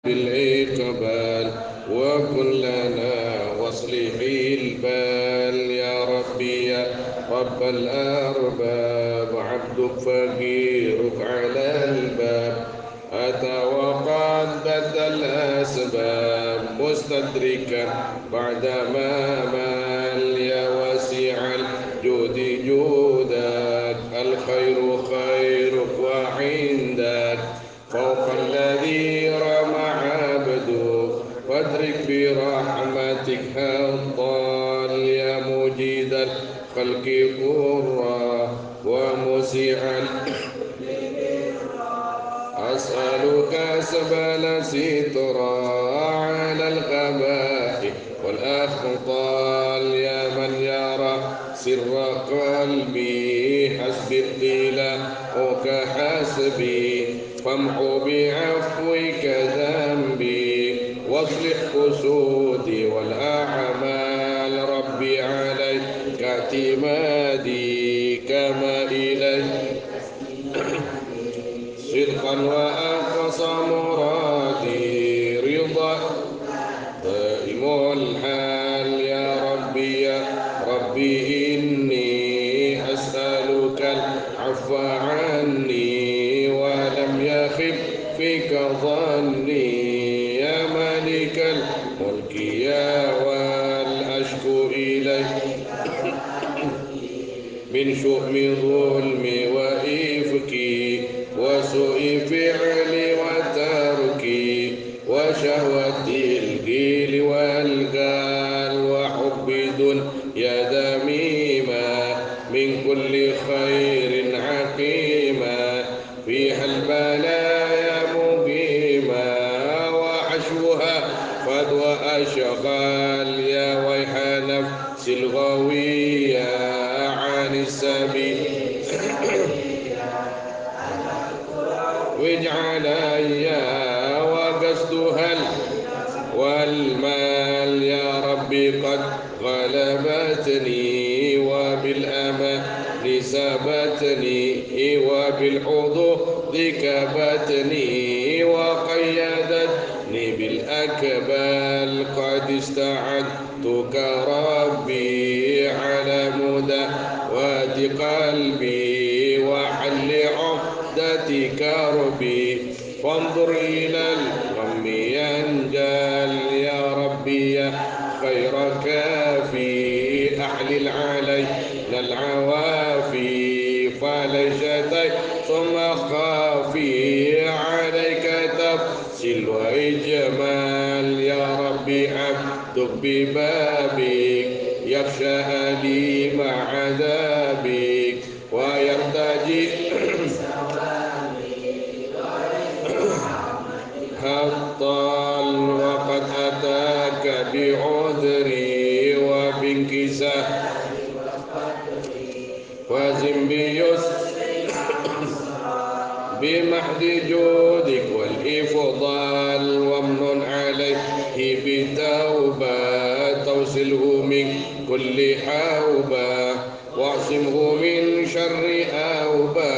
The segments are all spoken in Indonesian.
بالإقبال وكن لنا واصلح البال يا ربي يا رب الأرباب عبدك فقيرك على الباب أتى وقد بدل الأسباب مستدركا بعدما مال يا واسع الجود جودك الخير خيرك وعندك فوق الذي رمى عبدك وادرك برحمتك الضال يا مجيد الخلق قرا ومسيع أسألك سبل سترا على القبائح والأخطال يا من يرى سر قلبي حسبي ابتلاءك حسبي فامحو بعفوك ذنبي واصلح قصودي والأعمال ربي عليك اعتمادي كما إليك صدقا وأقصى مرادي رضا دائم الحال يا ربي إني أسألك العفو عني ولم يخف فيك ظني يا مالك الملك يا والأشكو إليك من شؤم ظلمي وإفكي وسوء فعلي وتركي وشهوة القيل والقال وحب دنيا ذميمة من كل خير عقيمة فيها البلايا مقيمة وحشوها فدوى أشغال يا ويح نفس الغوية عن السبيل واجعل يا وقصدها والمال يا ربي قد غلبتني وبالأمان سبتني وبالحظوظ كبتني وقيدتني بالأكبال قد استعدتك ربي على مداوات قلبي وحل عقدة كربي فانظر إلى الغم ينجل يا ربي يا خير كافي أحلل علينا العوافي فليس ثم خافي عليك تفصيل وإجمال يا ربي عبدك ببابك يخشى أليم عذابك ويرتجي الطال وقد أتاك بعذري وبانكسار وزن بيسر بمحض جودك والإفضال وامن عليه بتوبة توصله من كل حوبة واعصمه من شر أوبة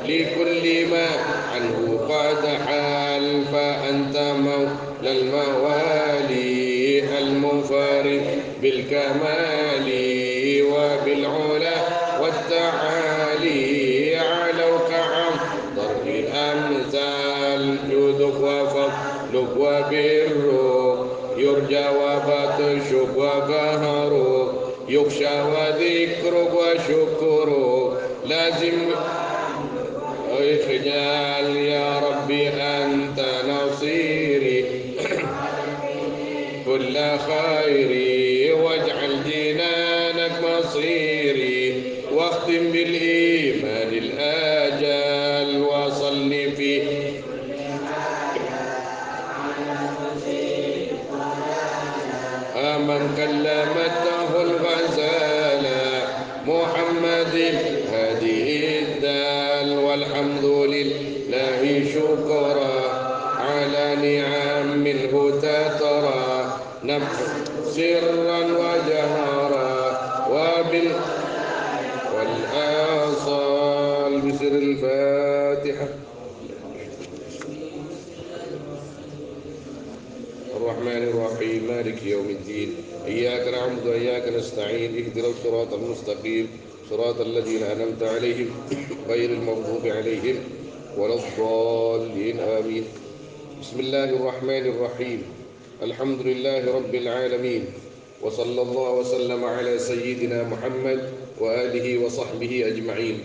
لكل ما عنه قد حال فأنت مولى الموالي المنفرد بالكمال وبالعلا والتعالي علوك عن ضرب الأمثال جودك وفضلك وبرك يرجى وبطشك وقهرك يخشى وذكرك وشكرك لازم اخجال يا ربي أنت نصيري كل خيري واجعل جنانك مصيري واختم بالإيمان الآجال وصل في من كلمته الغزالة محمد هذه الدال والحمد لله شكرا على نعم منه تترى سرا وجهرا والآصال بسر الفاتحة. الرحمن الرحيم مالك يوم الدين إياك نعبد وإياك نستعين اهدنا الصراط المستقيم صراط الذين أنعمت عليهم غير المغضوب عليهم ولا الضالين آمين. بسم الله الرحمن الرحيم الحمد لله رب العالمين وصلى الله وسلم على سيدنا محمد وآله وصحبه أجمعين.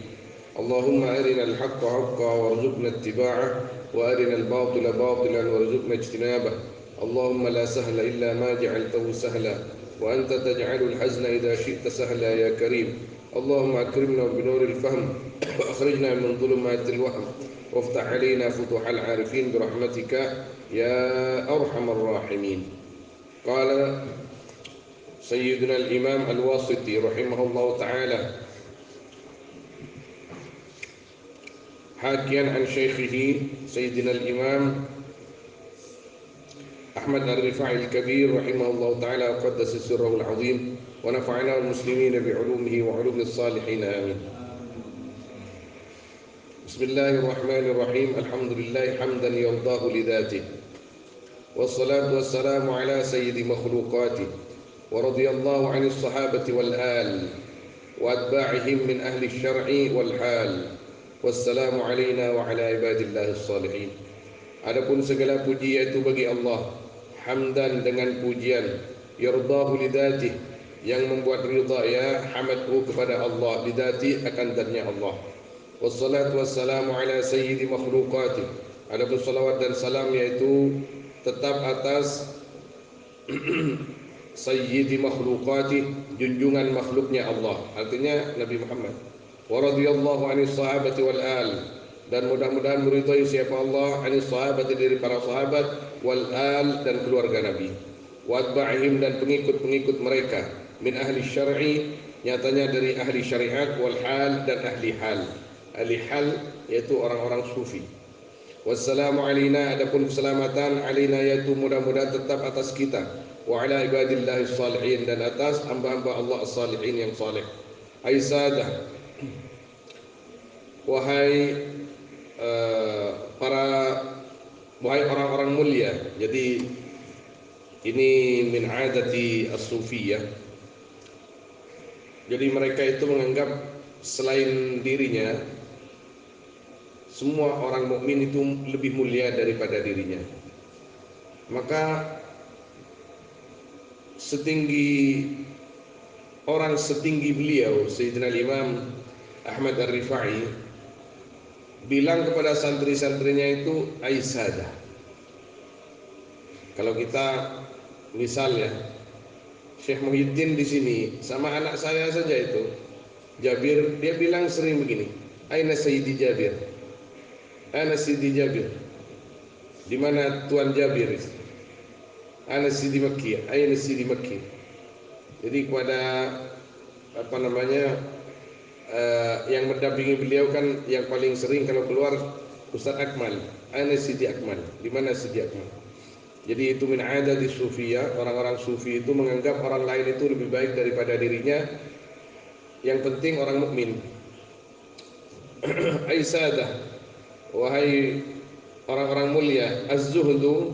اللهم أرنا الحق حقا وارزقنا اتباعه وأرنا الباطل باطلا وارزقنا اجتنابه. اللهم لا سهل إلا ما جعلته سهلا وأنت تجعل الحزن إذا شئت سهلا يا كريم. اللهم أكرمنا بنور الفهم وأخرجنا من ظلمات الوهم وافتح علينا فتوح العارفين برحمتك يا أرحم الراحمين. قال سيدنا الإمام الواسطي رحمه الله تعالى حاكيا عن شيخه سيدنا الإمام أحمد الرفاعي الكبير رحمه الله تعالى وقدس سره العظيم ونفعنا المسلمين بعلومه وعلوم الصالحين آمين. بسم الله الرحمن الرحيم الحمد لله حمدا يرضاه لذاته والصلاة والسلام على سيد مخلوقاته ورضي الله عن الصحابة والآل وأتباعهم من أهل الشرع والحال والسلام علينا وعلى عباد الله الصالحين. Adapun segala puji yaitu bagi Allah, hamdan dengan pujian, yardahu lidatih yang membuat ridha ya hamadhu kepada Allah lidati akan zatnya Allah. Wassalatu wassalamu ala sayyidi makhluqatih. Adapun salawat dan salam yaitu tetap atas sayyidi makhluqatih, junjungan makhluknya Allah, artinya Nabi Muhammad. Wa radhiyallahu 'anil sahabati wal al, dan mudah-mudahan meridhai siapa Allah anis sahabati dari para sahabat wal al dan keluarga Nabi wa atba'ihim dan pengikut-pengikut mereka min ahli syar'i nyatanya dari ahli syariat wal hal dan ahli hal. Ahli hal yaitu orang-orang sufi. Wassalamu alaina, adapun keselamatan alaina yaitu mudah-mudahan tetap atas kita wa ala ibadillahi salihin dan atas hamba-hamba Allah as-salihin yang saleh. Aisadah, wahai wahai orang-orang mulia. Jadi ini min adati as-sufiyah. Jadi mereka itu menganggap selain dirinya semua orang mukmin itu lebih mulia daripada dirinya. Maka orang setinggi beliau Sayyidina Imam Ahmad Ar-Rifai bilang kepada santri-santrinya itu aisadah. Kalau kita misalnya Syekh Muhyiddin di sini sama anak saya saja itu Jabir, dia bilang sering begini, aina Sayyidi Jabir, ana Sayyidi Jabir, di mana Tuan Jabir? Ana Sayyidi Makki, aina Sayyidi Makki. Jadi kepada yang mendampingi beliau kan yang paling sering kalau keluar Ustaz Akmal, ana Sidi Akmal, di mana Sidi Akmal. Jadi itu min adati sufiyah, orang-orang sufi itu menganggap orang lain itu lebih baik daripada dirinya. Yang penting orang mukmin. Aisadah, wahai orang-orang mulia, az-zuhdu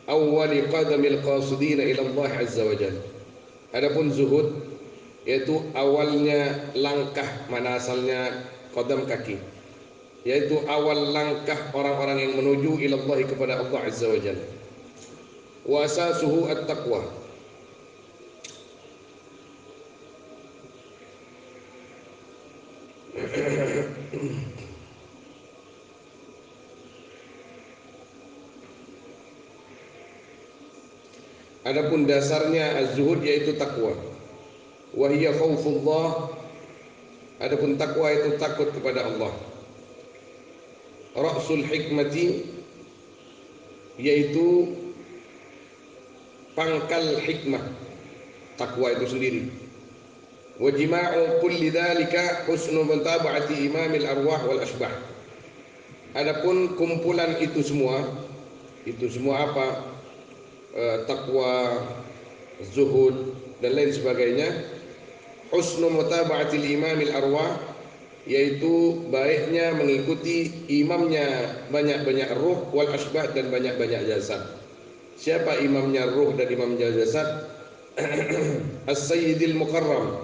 awwali qadamil qasidina ila Allah azza wa jalla. Adapun zuhud yaitu awalnya langkah, mana asalnya qadam kaki, yaitu awal langkah orang-orang yang menuju ila Allah kepada Allah azza wa jalla. Wa asasuhu at-taqwa. Adapun dasarnya az-zuhud yaitu takwa. Wa hiya khaufullah. Adapun takwa itu takut kepada Allah. Ra'sul hikmati yaitu pangkal hikmah, takwa itu sendiri. Wa jima'u kulli dzalika husnu mutaba'ati imamil arwah wal asbah. Adapun kumpulan itu semua apa? Takwa, zuhud dan lain sebagainya. Husnu mutaba'atil imamil arwah, yaitu baiknya mengikuti imamnya banyak-banyak ruh wal asbah dan banyak-banyak jasad. Siapa imamnya ruh dan imamnya jasad? As-Sayyidil Mukarram,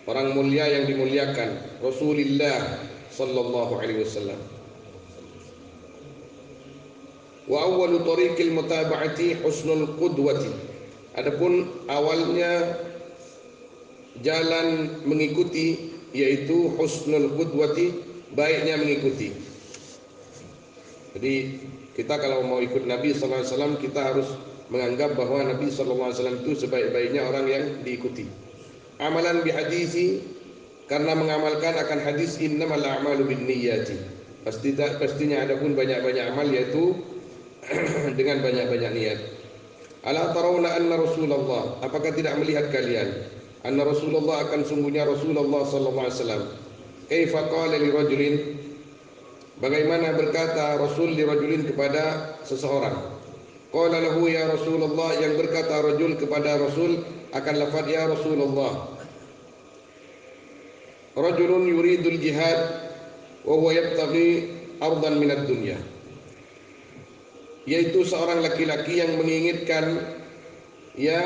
orang mulia yang dimuliakan, Rasulullah sallallahu alaihi wasallam. Wa awwalu tariqil mutaba'ati husnul qudwati. Adapun awalnya jalan mengikuti yaitu husnul qudwati, baiknya mengikuti. Jadi kita kalau mau ikut Nabi sallallahu alaihi wasallam, kita harus menganggap bahwa Nabi sallallahu alaihi wasallam itu sebaik-baiknya orang yang diikuti. Amalan bihadisi, karena mengamalkan akan hadis innamal a'malu binniyati. Pastinya ada pun banyak-banyak amal yaitu dengan banyak-banyak niat. Ala tarawna anna Rasulullah, apakah tidak melihat kalian anna Rasulullah, akan sungguhnya Rasulullah sallallahu alaihi wasallam, kaifa qala li rajulin, bagaimana berkata Rasul li rajulin kepada seseorang. Qala lahu ya Rasulullah, yang berkata rajul kepada Rasul akan lafaz ya Rasulullah. Rajulun yuridul jihad wa huwa yabtaghi ardan minad dunya, yaitu seorang laki-laki yang menginginkan ya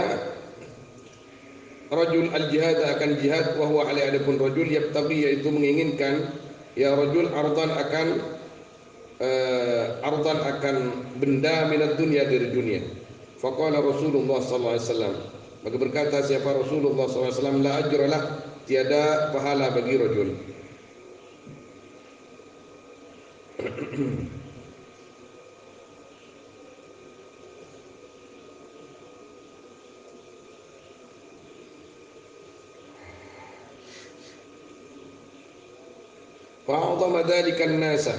rajul al-jihad, akan jihad, wa huwa ali, adapun rajul yabtaghi, yaitu menginginkan ya rajul ardan akan benda minad dunya, dari dunia. Faqala Rasulullah sallallahu alaihi wasallam, maka berkata siapa Rasulullah sallallahu alaihi wasallam, la ajralah, tiada pahala bagi rajul. Fa'adhama dzalika an-nasa,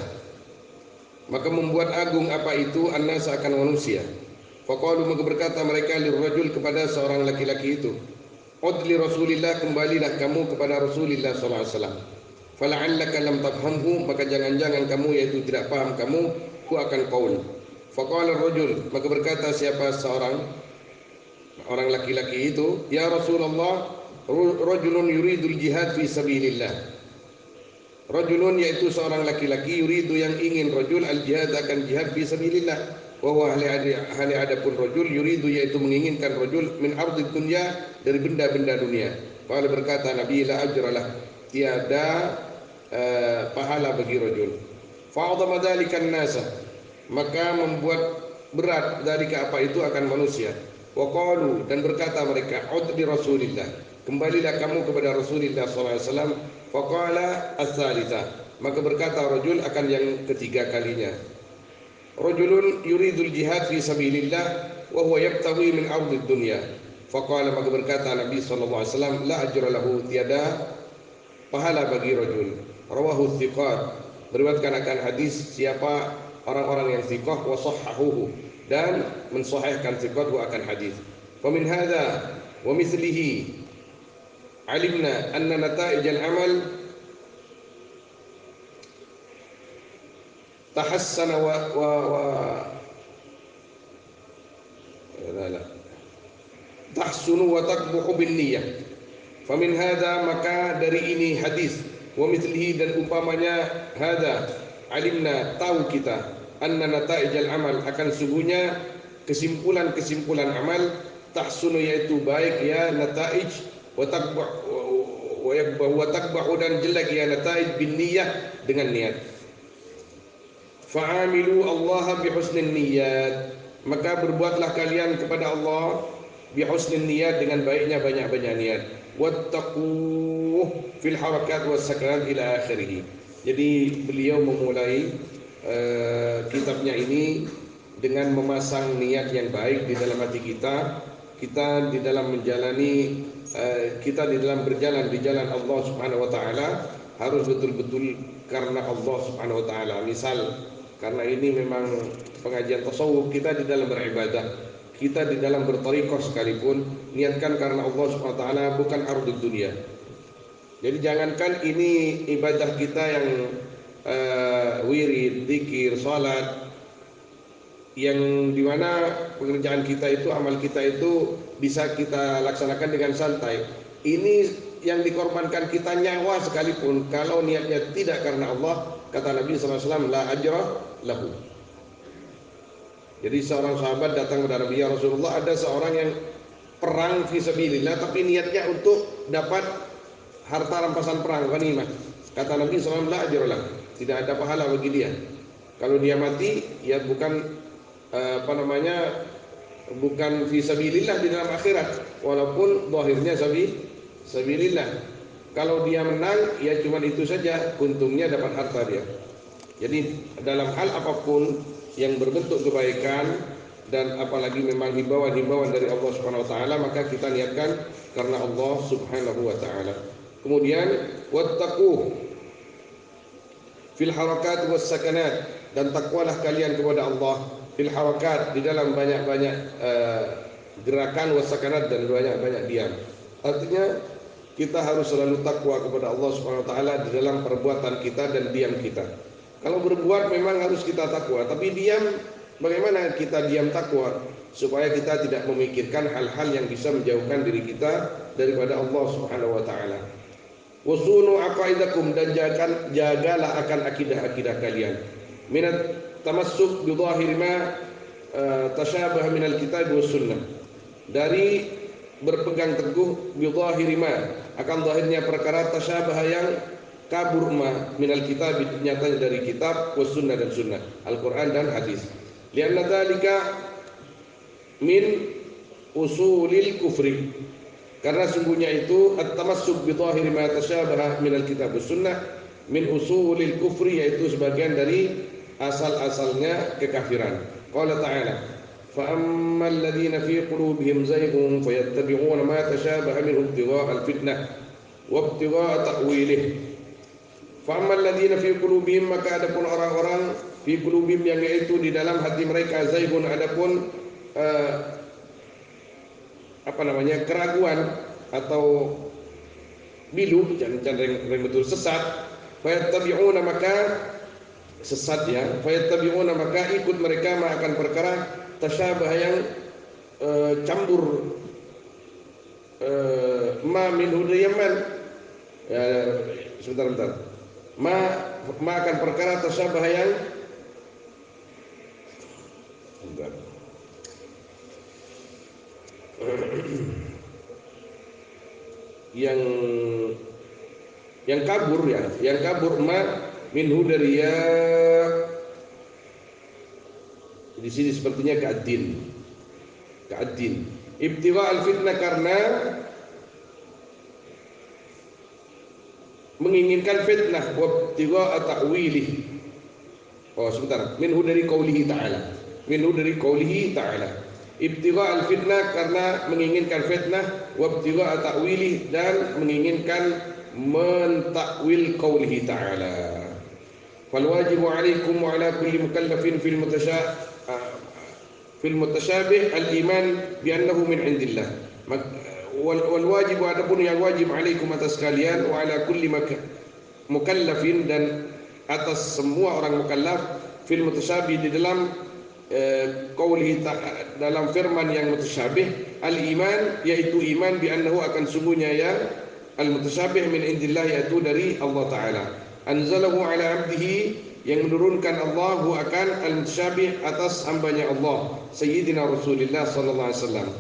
maka membuat agung apa itu an-nasa, akan manusia. Faqalu, maka berkata mereka lirrajul, kepada seorang laki-laki itu, udli Rasulillah, kembalilah kamu kepada Rasulullah sallallahu alaihi wasallam. Fala'allaka lam tafhamhu, maka jangan-jangan kamu yaitu tidak paham kamu ku akan qaul. Faqala ar-rajul, maka berkata siapa seorang orang laki-laki itu, ya Rasulullah, rajulun yuridul jihad fi sabilillah. Rajulun, yaitu seorang laki-laki, yuridu yang ingin, rajul al-jihad, akan jihad fi sabilillah. Wa huwa hali adapun rajul yuridu, yaitu menginginkan rajul min ardid dunya, dari benda-benda dunia. Qala, berkata Nabi, la ajralah, tiada pahala bagi rajul. Fa'adhama dzalika an-nasa, maka membuat berat dari apa itu akan manusia. Wa qalu, dan berkata mereka, udli Rasulillah, kembalilah kamu kepada Rasulullah sallallahu alaihi wasallam. Faqala as-salitsah, maka berkata rajul akan yang ketiga kalinya, rajulun yuridul jihad fi sabilillah wa huwa yabtaghi min ardid dunya. Faqala, maka berkata Nabi sallallahu alaihi wasallam, la ajra lahu, tiada pahala bagi rajul. Rawahu thiqat, meriwayatkan akan hadis siapa orang-orang yang thiqah, wa sahhahuhu, dan mensahihkan thiqat akan hadis. Fa min hadza wa mithlihi alimna anna nata'ij al-amal tahassana tahsunu wa taqbuhu bin niyyah. Famin hadza, maka dari ini hadis, wa mithlihi, dan umpamanya, hadza alimna, tahu kita, anna nata'ij al-amal, akan sungguhnya kesimpulan-kesimpulan amal, tahsunu, yaitu baik ya nata'ij, wa taqba'u, dan jelek ya nata'ij, bin niyyah, dengan niat. Fa'amilu Allah bi husnin niyyat, maka berbuatlah kalian kepada Allah bi husnin niyyat, dengan baiknya banyak-banyak niat. Wattaquh fil harakat was sakanat ila akhirih. Jadi beliau memulai kitabnya ini dengan memasang niat yang baik di dalam hati kita. Kita di dalam menjalani, kita di dalam berjalan di jalan Allah Subhanahu wa taala harus betul-betul karena Allah Subhanahu wa taala. Misal, karena ini memang pengajian tasawuf, kita di dalam beribadah, kita di dalam berthariqah sekalipun, niatkan karena Allah Subhanahu wa taala, bukan ardud dunia. Jadi jangankan ini ibadah kita yang wirid, zikir, salat, yang dimana pekerjaan kita itu, amal kita itu bisa kita laksanakan dengan santai. Ini yang dikorbankan kita nyawa sekalipun, kalau niatnya tidak karena Allah, kata Nabi SAW, la ajra lahu. Jadi seorang sahabat datang kepada Nabi, ya Rasulullah, ada seorang yang perang fi sabilillah tapi niatnya untuk dapat harta rampasan perang, ghanimah. Kata Nabi SAW, la ajralah, tidak ada pahala bagi dia. Kalau dia mati, ya bukan bukan fi sabilillah di dalam akhirat, walaupun zahirnya sabilillah. Kalau dia menang, ya cuma itu saja, untungnya dapat harta dia. Jadi dalam hal apapun yang berbentuk kebaikan dan apalagi memang himbauan-himbauan dari Allah Subhanahu wa taala, maka kita niatkan karena Allah Subhanahu wa taala. Kemudian wattaqu fil harakat was sakanat, dan takwalah kalian kepada Allah fil harakat, di dalam banyak-banyak gerakan, was sakanat, dan banyak-banyak diam. Artinya kita harus selalu takwa kepada Allah Subhanahu wa taala di dalam perbuatan kita dan diam kita. Kalau berbuat memang harus kita takwa, tapi diam, bagaimana kita diam takwa? Supaya kita tidak memikirkan hal-hal yang bisa menjauhkan diri kita daripada Allah Subhanahu wa taala. Wasunu aqaidakum, dan jagalah akan akidah-akidah kalian. Minat tamassuk bi dhahir ma tashabah minal kitab was sunnah. Dari berpegang teguh bi dhahir ma, akan zahirnya perkara, tasyabah yang kabur ma minal kitab, nyatanya dari kitab, was sunnah dan sunnah, Al-Quran dan hadis. Lianna dzalika min usulil kufri, karena sungguhnya itu at-tamassuk bi dhahiri ma tasyabaha minal kitab was sunnah min usulil kufri, yaitu sebagian dari asal-asalnya kekafiran. Qala ta'ala, fa ammal ladzina fi qulubihim zayghun fayattabi'una ma tasyabaha minhu ibtigha'al fitnah wa ibtigha'a ta'wilih. Fa'amal ladzina fi qulubihim, maka adapun orang-orang fi qulubihim, yang yaitu di dalam hati mereka, zaigun, adapun keraguan atau bilu, jangan betul sesat, fayattabi'una, maka sesat ya, fayattabi'una, maka ikut mereka ma akan perkara tasyabah yang campur ma min hudayaman, ya, sebentar. Ma akan perkara tasyabah yang yang kabur ya, yang kabur ma minhu dari ya, di sini sepertinya ka'addin ibtigha al-fitnah, karena menginginkan fitnah, wa ibtigha ta'wilih. Oh sebentar, minhu dari qaulihi ta'ala, ibtigha al-fitnah, karena menginginkan fitnah, wa ibtigha ta'wilih, dan menginginkan mentakwil qaulihi ta'ala. Fal wajibu 'alaikum wa 'ala kulli mukallafin fil mutashabih al-iman bi annahu min 'indillah. Wal wajib, adapun yang wajib, alaikum, atas kalian, wa ala kulli mukallafin, dan atas semua orang mukallaf, fil mutasyabih, di dalam qaulihi, dalam firman yang mutasyabih, al iman, yaitu iman, bi annahu, akan sungguhnya ya al mutasyabih min indillah, yaitu dari Allah taala. Anzalahu ala abdihi, yang menurunkan Allah akan al mutasyabih atas hambanya Allah, sayyidina Rasulullah sallallahu alaihi wasallam.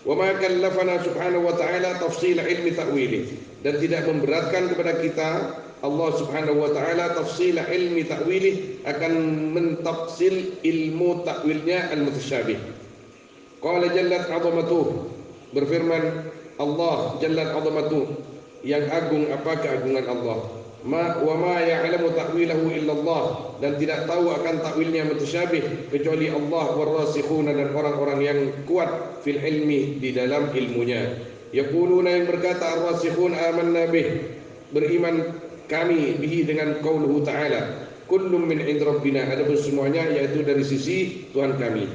Wa ma kallafana subhanahu wa ta'ala tafsil ilmi ta'wilih, dan tidak memberatkan kepada kita Allah subhanahu wa ta'ala tafsil ilmi ta'wilih, akan mentafsil ilmu ta'wilnya al-mutasyabih. Qala jallat 'azamatuh, berfirman Allah jallat 'azamatuh, yang agung apa keagungan Allah. Wa ma ya'lamu ta'wilahu illallah, dan tidak tahu akan takwilnya mutasyabih kecuali Allah, warasikhuna, dan orang-orang yang kuat fil ilmi, di dalam ilmunya. Yaquluna, yang berkata ar-rasikhun, amanna bih, beriman kami, bihi, dengan qauluhu ta'ala, kullum min 'ind rabbina, ada semuanya yaitu dari sisi Tuhan kami.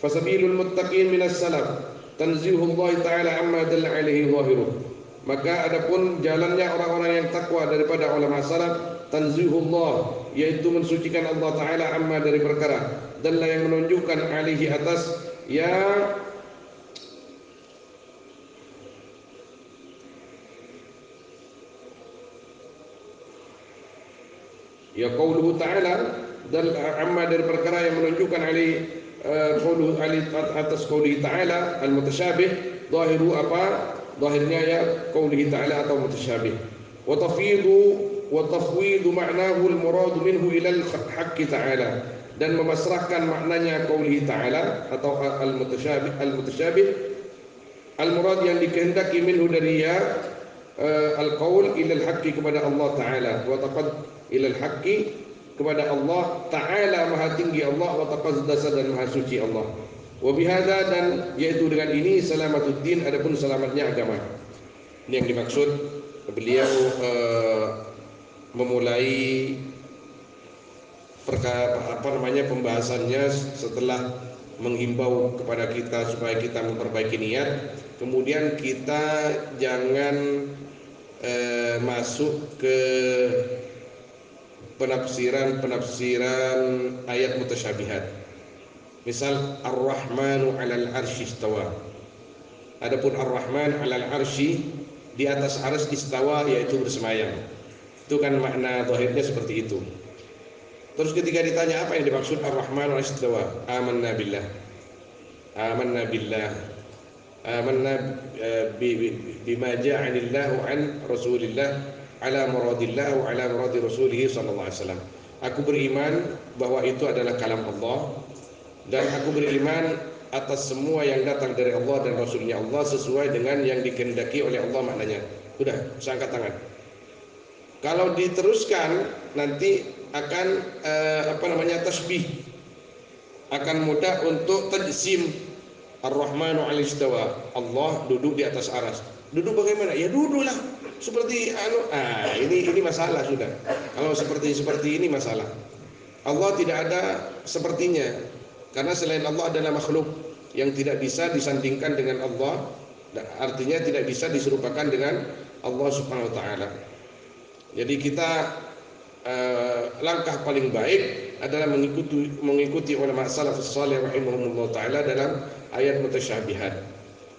Fasabilul muttaqin minas salaf tanzihullah ta'ala amma dalla alaihi zahiruh, maka adapun jalannya orang-orang yang takwa daripada ulama salaf, tanzihullah, yaitu mensucikan Allah taala, amma, dari perkara, dalla, yang menunjukkan, alaihi, atas ya qauluhu ta'ala, dan amma, dari perkara yang menunjukkan alaihi qaulu atas qauli ta'ala al-mutasyabih, zahiru apa? Zahirnya ya qauli ta'ala atau mutasyabih. Wa tafwidu ma'nahu al-murad minhu ila al-haqqi ta'ala, dan memasrahkan maknanya qauli ta'ala atau al-mutasyabih al-murad yang dikehendaki minhu dari ya al-qaul ila al-haqqi kepada Allah Ta'ala, wa taqad ila al-haqqi kepada Allah Ta'ala, maha tinggi Allah, wa taqaddasa dan maha suci Allah. Wa bihadza, dan yaitu dengan ini salamatuddin, adapun selamatnya agama. Ini yang dimaksud beliau memulai pembahasannya setelah menghimbau kepada kita supaya kita memperbaiki niat. Kemudian kita jangan masuk ke penafsiran ayat mutasyabihat. Misal Ar-Rahmanu 'alal 'arsy istawa. Adapun Ar-Rahman 'alal 'arsy, di atas arsy, istawa yaitu bersemayam. Itu kan makna zahirnya seperti itu. Terus ketika ditanya apa yang dimaksud Ar-Rahmanu 'alal 'arsy istawa? Amanna billah. Amanna billah. Amanna bima ja'anillahu an Rasulillah ala muradillah wa ala muradi rasulih sallallahu alaihi wasallam. Aku beriman bahwa itu adalah kalam Allah, dan aku beriman atas semua yang datang dari Allah dan Rasulnya Allah sesuai dengan yang dikehendaki oleh Allah maknanya. Sudah, saya angkat tangan. Kalau diteruskan nanti akan tasbih, akan mudah untuk tajsim. Ar-Rahmanu 'alal istawa, Allah duduk di atas aras. Duduk bagaimana? Ya duduklah seperti ini masalah sudah. Kalau seperti ini masalah. Allah tidak ada sepertinya, karena selain Allah adalah makhluk yang tidak bisa disandingkan dengan Allah, artinya tidak bisa diserupakan dengan Allah Subhanahu wa taala. Jadi kita langkah paling baik adalah mengikuti ulama salafus saleh rahimahumullah taala dalam ayat mutasyabihat.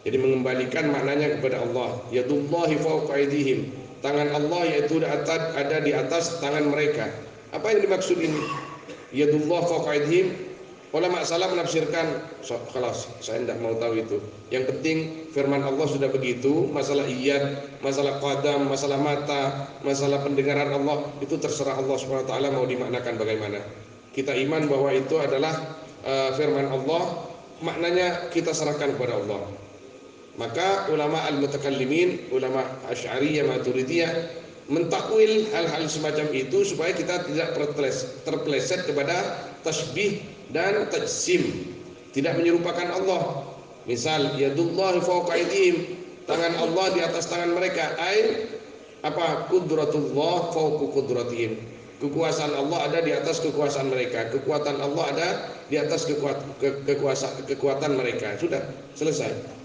Jadi mengembalikan maknanya kepada Allah. Yadullahi fawqa aydihim, tangan Allah yaitu ada di atas tangan mereka. Apa yang dimaksud ini? Yadullah fawqa aydihim, ulama salah menafsirkan, khalas saya tidak mau tahu itu. Yang penting firman Allah sudah begitu. Masalah iyad, masalah qadam, masalah mata, masalah pendengaran Allah, itu terserah Allah Subhanahu wa taala mau dimaknakan bagaimana. Kita iman bahwa itu adalah firman Allah, maknanya kita serahkan kepada Allah. Maka ulama al-mutakallimin, ulama Asy'ariyah Maturidiyah mentakwil hal-hal semacam itu supaya kita tidak terpeleset kepada tasbih dan tajsim, tidak menyerupakan Allah. Misal yadullahi fawqa aydihim, tangan Allah di atas tangan mereka. Qudratullah fawqa qudratihim, kekuasaan Allah ada di atas kekuasaan mereka, kekuatan Allah ada di atas kekuatan mereka. Sudah selesai.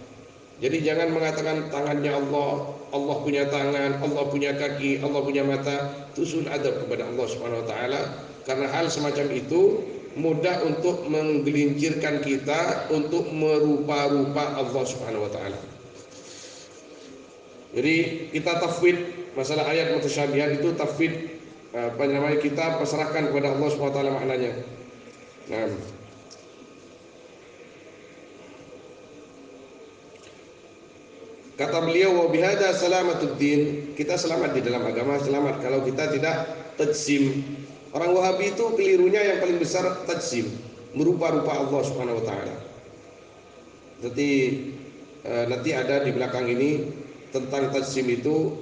Jadi jangan mengatakan tangannya Allah, Allah punya tangan, Allah punya kaki, Allah punya mata. Itu suul adab kepada Allah Subhanahu wa taala, karena hal semacam itu mudah untuk menggelincirkan kita untuk merupa-rupa Allah Subhanahu wa taala. Jadi kita tafwid masalah ayat mutasyabihat itu, tafwid kita pasrahkan kepada Allah Subhanahu wa taala maknanya. Nah, kata beliau, wa bihadza salamatuddin, kita selamat di dalam agama, selamat kalau kita tidak tajsim. Orang Wahabi itu kelirunya yang paling besar tajsim, merupa-rupa Allah Subhanahu wa taala. Jadi nanti ada di belakang ini tentang tajsim itu,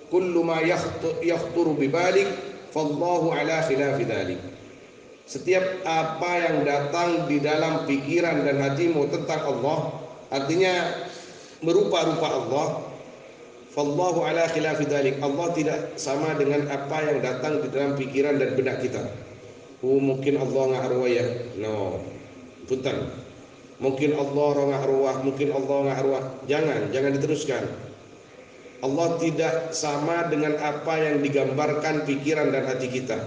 kullu ma yakhturu bi balik fallahu ala khilafi dzalik. Setiap apa yang datang di dalam pikiran dan hatimu tentang Allah, artinya merupa-rupa Allah, fallahu ala khilafi dzalik, Allah tidak sama dengan apa yang datang di dalam pikiran dan benak kita. Mungkin Allah nga'arwah ya, no, punten. Mungkin Allah nga'arwah, mungkin Allah nga'arwah. Jangan diteruskan. Allah tidak sama dengan apa yang digambarkan pikiran dan hati kita,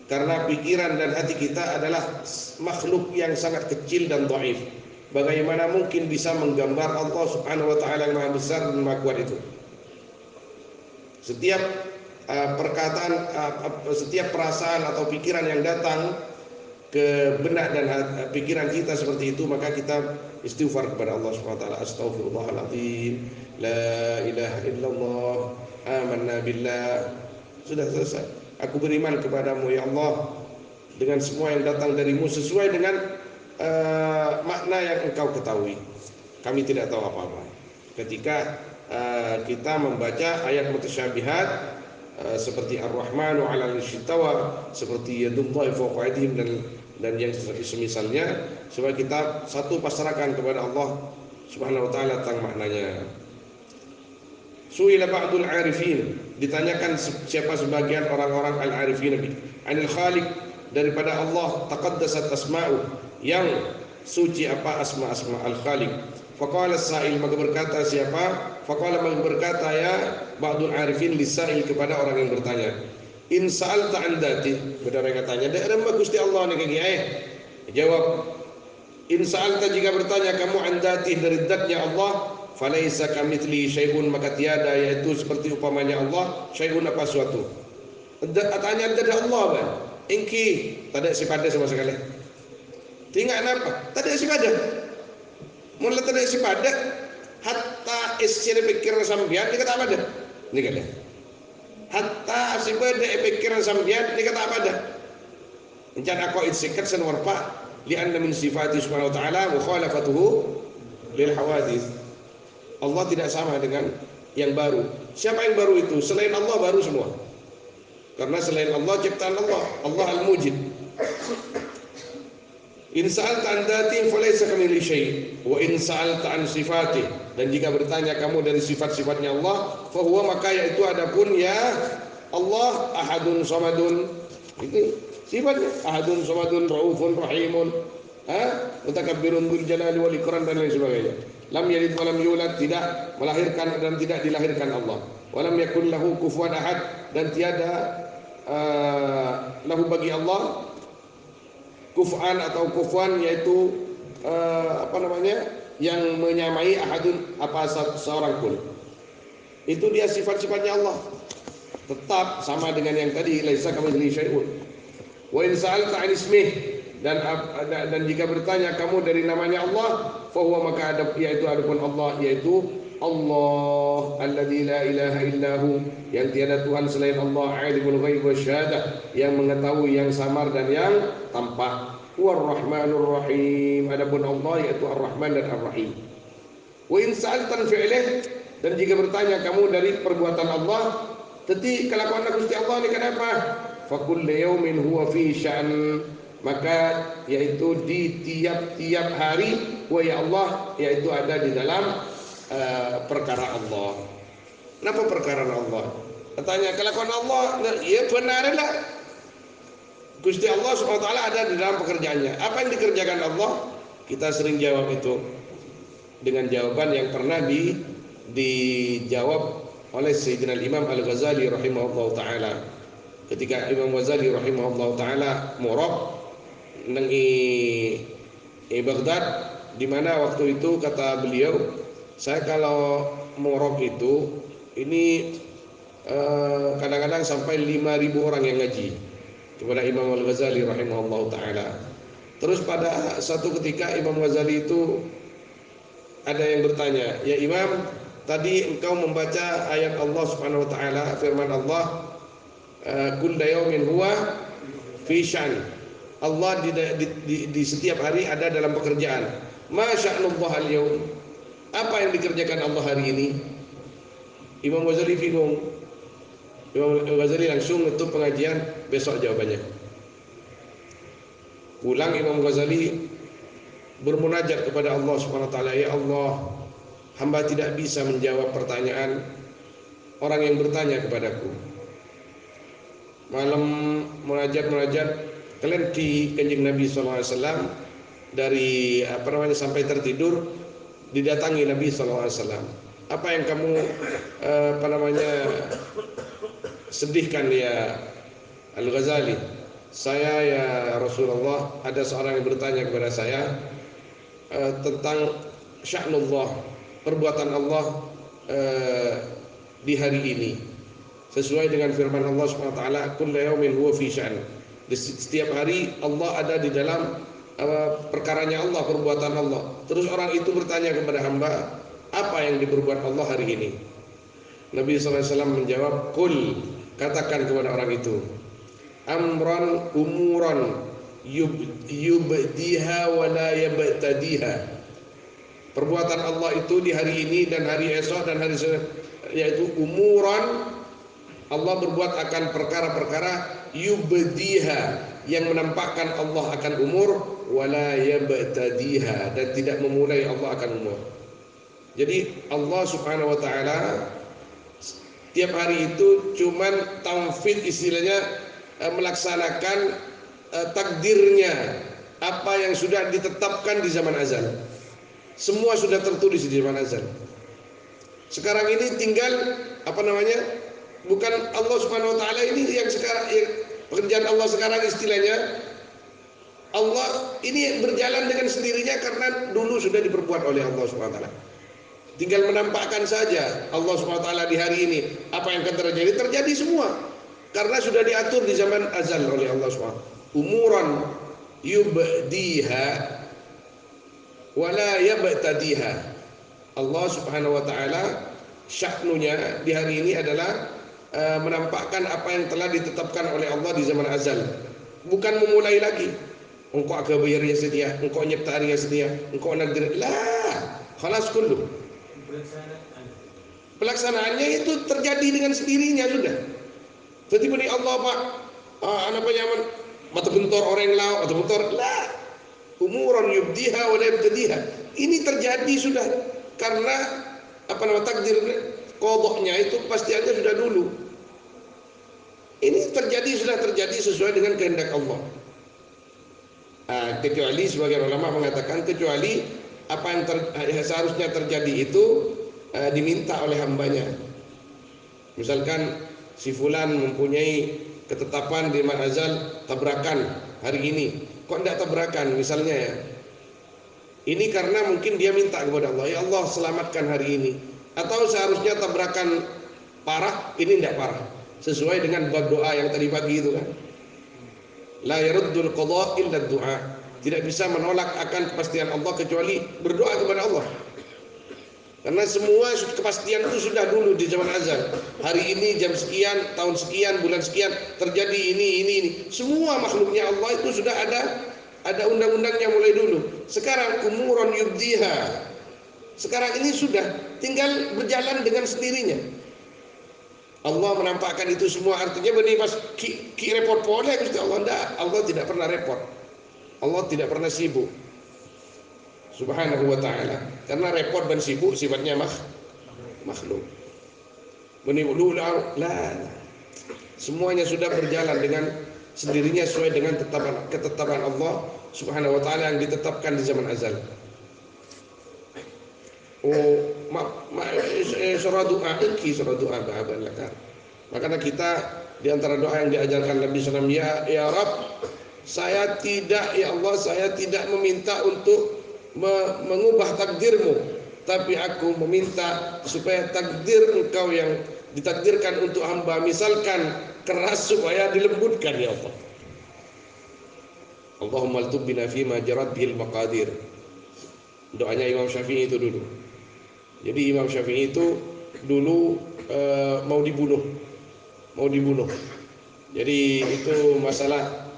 karena pikiran dan hati kita adalah makhluk yang sangat kecil dan dhaif. Bagaimana mungkin bisa menggambar Allah Subhanahu wa taala yang maha besar dan maha kuat itu? Setiap perkataan, setiap perasaan atau pikiran yang datang ke benak dan pikiran kita seperti itu, maka kita istighfar kepada Allah Subhanahu wa taala. Astaghfirullahaladzim, la ilaha illallah, amanna billah. Sudah selesai. Aku beriman kepadamu ya Allah dengan semua yang datang darimu sesuai dengan makna yang engkau ketahui. Kami tidak tahu apa-apa. Ketika kita membaca ayat mutasyabihat seperti Ar-Rahmanu 'alal 'arsy istawa, seperti yadullahi fawqa aydihim dan yang semisalnya, supaya kita satu pasrahkan kepada Allah Subhanahu wa taala tentang maknanya. Su'ila ba'dul 'arifin, ditanyakan siapa sebagian orang-orang al-'arifin anil khaliq, daripada Allah taqaddasat asma'u, yang suci apa asma-asma al-khaliq. Faqala as-sa'il, maka berkata siapa? Faqala, maka berkata ya ba'dul 'arifin lisa'il, kepada orang yang bertanya, in sa'alta an dzati, kepada orang yang tanya, "Da Gusti Allah ni kaki jawab, in sa'alta, jika bertanya kamu an dzati, dari zatnya Allah, falaisa kamitsli syai'un, maka tiada yaitu seperti umpamanya Allah, syai'un apa suatu. Tanya ada Allah kan? Ingki tak ada sifat sama sekali. Tinggal apa? Tak ada sifat. Mulai tak ada sifat, hatta isir pikiran sambian ni kata apa dah? Ni kata. Hatta sifat pikiran sambian ni kata apa dah? Encan aku itsikat sanwar pa li anna min sifati subhanahu wa ta'ala mukhalafatuhu lil hawadith. Allah tidak sama dengan yang baru. Siapa yang baru itu? Selain Allah baru semua. Karena selain Allah ciptaan Allah, Allah al-mujid. In sa'alta an dzati falaysa kamitslihi syai' wa in sa'alta an sifati, dan jika bertanya kamu dari sifat-sifatnya Allah, fa huwa, maka yaitu adapun ya Allah ahadun samadun, itu sifatnya ahadun samadun raufun rahimun, mutakabbirun dzul jalali wal ikram dan lain sebagainya. Lam yalid wa lam yulad, tidak melahirkan dan tidak dilahirkan Allah. Wa lam yakul lahu kufuwan ahad, dan tiada lahu bagi Allah kuf'an atau kufuan, yaitu yang menyamai ahadun apa seorang pun. Itu dia sifat-sifatnya Allah. Tetap sama dengan yang tadi, laisa kamitslihi syai'un. Wa in sa'alta 'an ismih, dan jika bertanya kamu dari namanya Allah, fa huwa, maka yaitu adapun Allah, yaitu Allah alladzi la ilaha illahu, yang tiada Tuhan selain Allah, alimul ghaib wasyahadah, yang mengetahui yang samar dan yang tampak. War-Rahmanur Rahim, adapun Allah yaitu Ar-Rahman dan Ar-Rahim. Wa in sa'altan fi'lih, dan jika bertanya kamu dari perbuatan Allah, teti kelakuan Gusti Allah ni kenapa? Fa kullu yaumin huwa fi sya'n, maka yaitu di tiap-tiap hari, wa ya Allah, yaitu ada di dalam perkara Allah. Kenapa perkara Allah? Katanya kelakuan Allah, ya benarlah Gusti Allah SWT ada di dalam pekerjaannya. Apa yang dikerjakan Allah? Kita sering jawab itu dengan jawaban yang pernah dijawab oleh Sayyidina Imam Al-Ghazali rahimahullah ta'ala. Ketika Imam Ghazali rahimahullah ta'ala murab nang Baghdad, di mana waktu itu kata beliau, saya kalau murab itu ini kadang-kadang sampai 5.000 orang yang ngaji kepada Imam Al-Ghazali rahimahullah ta'ala. Terus pada satu ketika Imam Ghazali itu ada yang bertanya, ya Imam, tadi engkau membaca ayat Allah subhanahu wa ta'ala, firman Allah, kullu yaumin huwa fi sya'n, Allah di setiap hari ada dalam pekerjaan. Ma sya'nullah al-yaum, apa yang dikerjakan Allah hari ini? Imam Ghazali bingung. Imam Ghazali langsung nutup pengajian, besok jawabannya. Pulang Imam Ghazali bermunajat kepada Allah Subhanahu wa taala, ya Allah, hamba tidak bisa menjawab pertanyaan orang yang bertanya kepadaku. Malam munajat kalian di Kanjeng Nabi sallallahu alaihi wasallam dari sampai tertidur, didatangi Nabi sallallahu alaihi wasallam. Apa yang kamu sedihkan ya Al-Ghazali? Saya ya Rasulullah, ada seorang yang bertanya kepada saya tentang sya'nullah, perbuatan Allah di hari ini, sesuai dengan firman Allah Subhanahu wa taala, kullu yaumin huwa fi sya'n. Setiap hari Allah ada di dalam perkaranya Allah, perbuatan Allah. Terus orang itu bertanya kepada hamba, apa yang diperbuat Allah hari ini? Nabi SAW menjawab, Kul, katakan kepada orang itu, amran umuran yubdiha wa la yabtadiha. Perbuatan Allah itu di hari ini dan hari esok dan hari yaitu umuran, Allah berbuat akan perkara-perkara yubdiha, yang menampakkan Allah akan umur, wala yabtadiha, dan tidak memulai Allah akan umur. Jadi Allah Subhanahu wa taala tiap hari itu cuman tamfid, istilahnya melaksanakan takdirnya, apa yang sudah ditetapkan di zaman azal. Semua sudah tertulis di zaman azal. Sekarang ini tinggal bukan Allah Subhanahu wa taala ini yang sekarang, pekerjaan Allah sekarang istilahnya, Allah ini berjalan dengan sendirinya karena dulu sudah diperbuat oleh Allah Subhanahu wa taala. Tinggal menampakkan saja Allah Subhanahu wa taala di hari ini apa yang akan terjadi semua karena sudah diatur di zaman azal oleh Allah Subhanahu wa taala. Umuran yubdiha wala yabtadiha. Allah Subhanahu wa taala sya'nunya di hari ini adalah menampakkan apa yang telah ditetapkan oleh Allah di zaman azal, bukan memulai lagi. Engkau akabayar ya sedia, engkau nyipta ya sedia, engkau nadir lah, khalas kullu. Pelaksanaannya itu terjadi dengan sendirinya sudah. Jadi bani Allah Pak, anak penyaman mata bentor orang lau atau bentor lah, umuran yubdiha wa la yabtadiha. Ini terjadi sudah karena takdir qadanya itu pastiannya sudah dulu. Ini sudah terjadi sesuai dengan kehendak Allah. Kecuali sebagian ulama mengatakan kecuali apa yang seharusnya terjadi itu diminta oleh hambanya. Misalkan si fulan mempunyai ketetapan di zaman azal tabrakan hari ini, kok tidak tabrakan misalnya ya. Ini karena mungkin dia minta kepada Allah, ya Allah selamatkan hari ini. Atau seharusnya tabrakan parah, ini tidak parah. Sesuai dengan bab doa yang tadi pagi itu kan. La yaruddul qada illa du'a. Tidak bisa menolak akan kepastian Allah kecuali berdoa kepada Allah. Karena semua kepastian itu sudah dulu di zaman azal. Hari ini jam sekian, tahun sekian, bulan sekian terjadi ini. Semua makhluknya Allah itu sudah ada undang-undangnya mulai dulu. Sekarang umuran yubdiha. Sekarang ini sudah tinggal berjalan dengan sendirinya. Allah menampakkan itu semua, artinya benih pas ki repot boleh Gusti Allah enggak. Allah tidak pernah repot. Allah tidak pernah sibuk. Subhanahu wa ta'ala. Karena repot dan sibuk sifatnya makhluk. Benih la. Semuanya sudah berjalan dengan sendirinya sesuai dengan ketetapan Allah Subhanahu wa ta'ala yang ditetapkan di zaman azal. Surah doa bahaban lakar. Makanya kita di antara doa yang diajarkan Nabi SAW, ya Rabb, saya tidak meminta untuk mengubah takdirmu, tapi aku meminta supaya takdir engkau yang ditakdirkan untuk hamba misalkan keras supaya dilembutkan ya Allah. Allahumma altubina fima jarat bihil maqadir. Doanya Imam Syafi'i itu dulu. Jadi Imam Syafi'i itu dulu mau dibunuh. Jadi itu masalah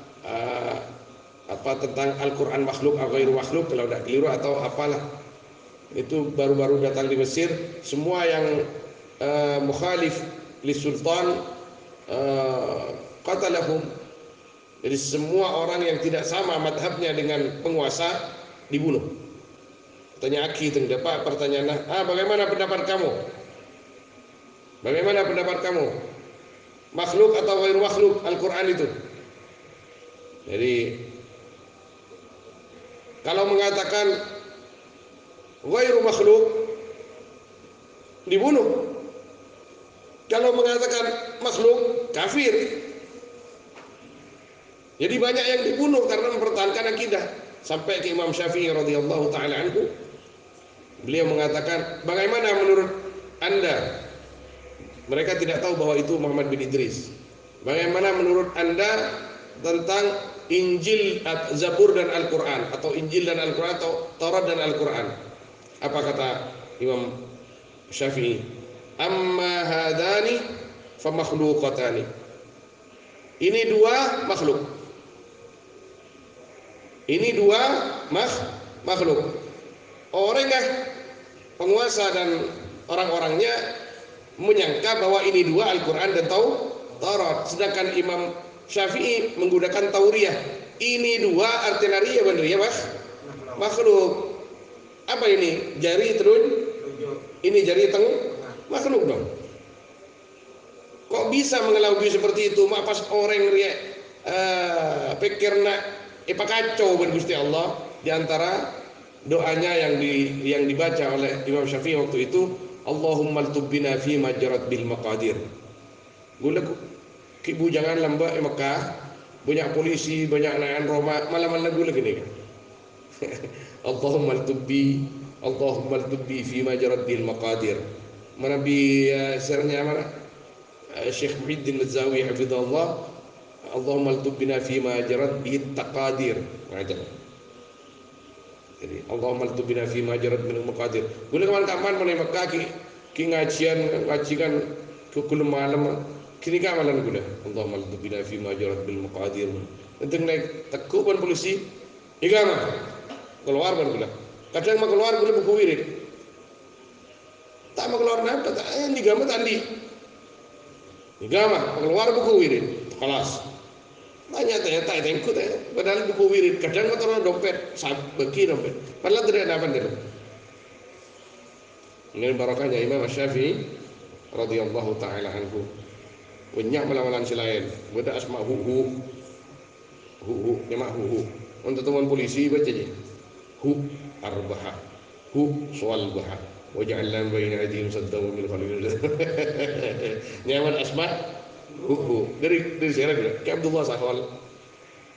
tentang Al-Quran makhluk atau ghairu makhluk, kalau tidak keliru atau apalah. Itu baru-baru datang di Mesir. Semua yang mukhalif li sultan qatalahum. Jadi semua orang yang tidak sama madhabnya dengan penguasa dibunuh. Tanya Aki itu dapat pertanyaan, bagaimana pendapat kamu? Bagaimana pendapat kamu? Makhluk atau ghairu makhluk Al-Quran itu? Jadi kalau mengatakan ghairu makhluk dibunuh. Kalau mengatakan makhluk kafir. Jadi banyak yang dibunuh karena mempertahankan akidah. Sampai ke Imam Syafi'i radhiyallahu taala anhu, beliau mengatakan, bagaimana menurut Anda? Mereka tidak tahu bahwa itu Muhammad bin Idris. Bagaimana menurut Anda tentang Injil, Zabur dan Al-Quran, atau Injil dan Al-Quran, atau Taurat dan Al-Quran. Apa kata Imam Syafi'i? Amma hadani famakhluqatani. Ini dua makhluk. Ini dua makhluk. Orangkah penguasa dan orang-orangnya menyangka bahwa ini dua, Al-Quran dan Taurat. Sedangkan Imam Syafi'i menggunakan tauriyah. Ini dua artilaria benar ya mas? Makhluk. Apa ini? Jari terus? Ini jari makhluk dong. Kok bisa mengelabui seperti itu? Mak pas orang riak pikir nak kacau ben Gusti Allah. Di antara doanya yang dibaca oleh Imam Syafi'i waktu itu, Allahumma ltubbina fi majarat bil maqadir. Gula kibu jangan lambak Mekah, banyak polisi, banyak naikan Roma, malam-malam gula gini kan. Allahumma ltubbi fi majarat bil maqadir. Mana bi sernya mana? Syekh Muhyiddin Al-Zawi hafizahullah, Allahumma ltubbina fi majarat bil taqadir. Ngajar. Jadi Allahumma ltubbina fi majarat bil maqadir. Gula kawan-kawan mana Mekah ki ngajikan ke kulum malam. Kini kan malam gula. Allahumma ltubbina fi majarat bil maqadir. Nanti naik takuban polisi, igama keluar ban gula. Kadang mah keluar gula buku wirid. Tak mau keluar napa? Tak igama tadi. Igama keluar buku wirid. Kelas. Tanya tak ikut ya. Padahal buku wirid. Kadang motor dompet, bagi dompet. Padahal tidak ada apa-apa. Ini barakahnya Imam Syafi'i radhiyallahu taala anhu. Banyak melawan selain. Beda asma hu nyamak hu. Untuk teman polisi baca je. Hu arbaha. Hu soal baha. Waja'alna baina aydihim saddan min khalfihim. Nyaman asma hu. Dari sana juga. Ke Abdullah Sahwal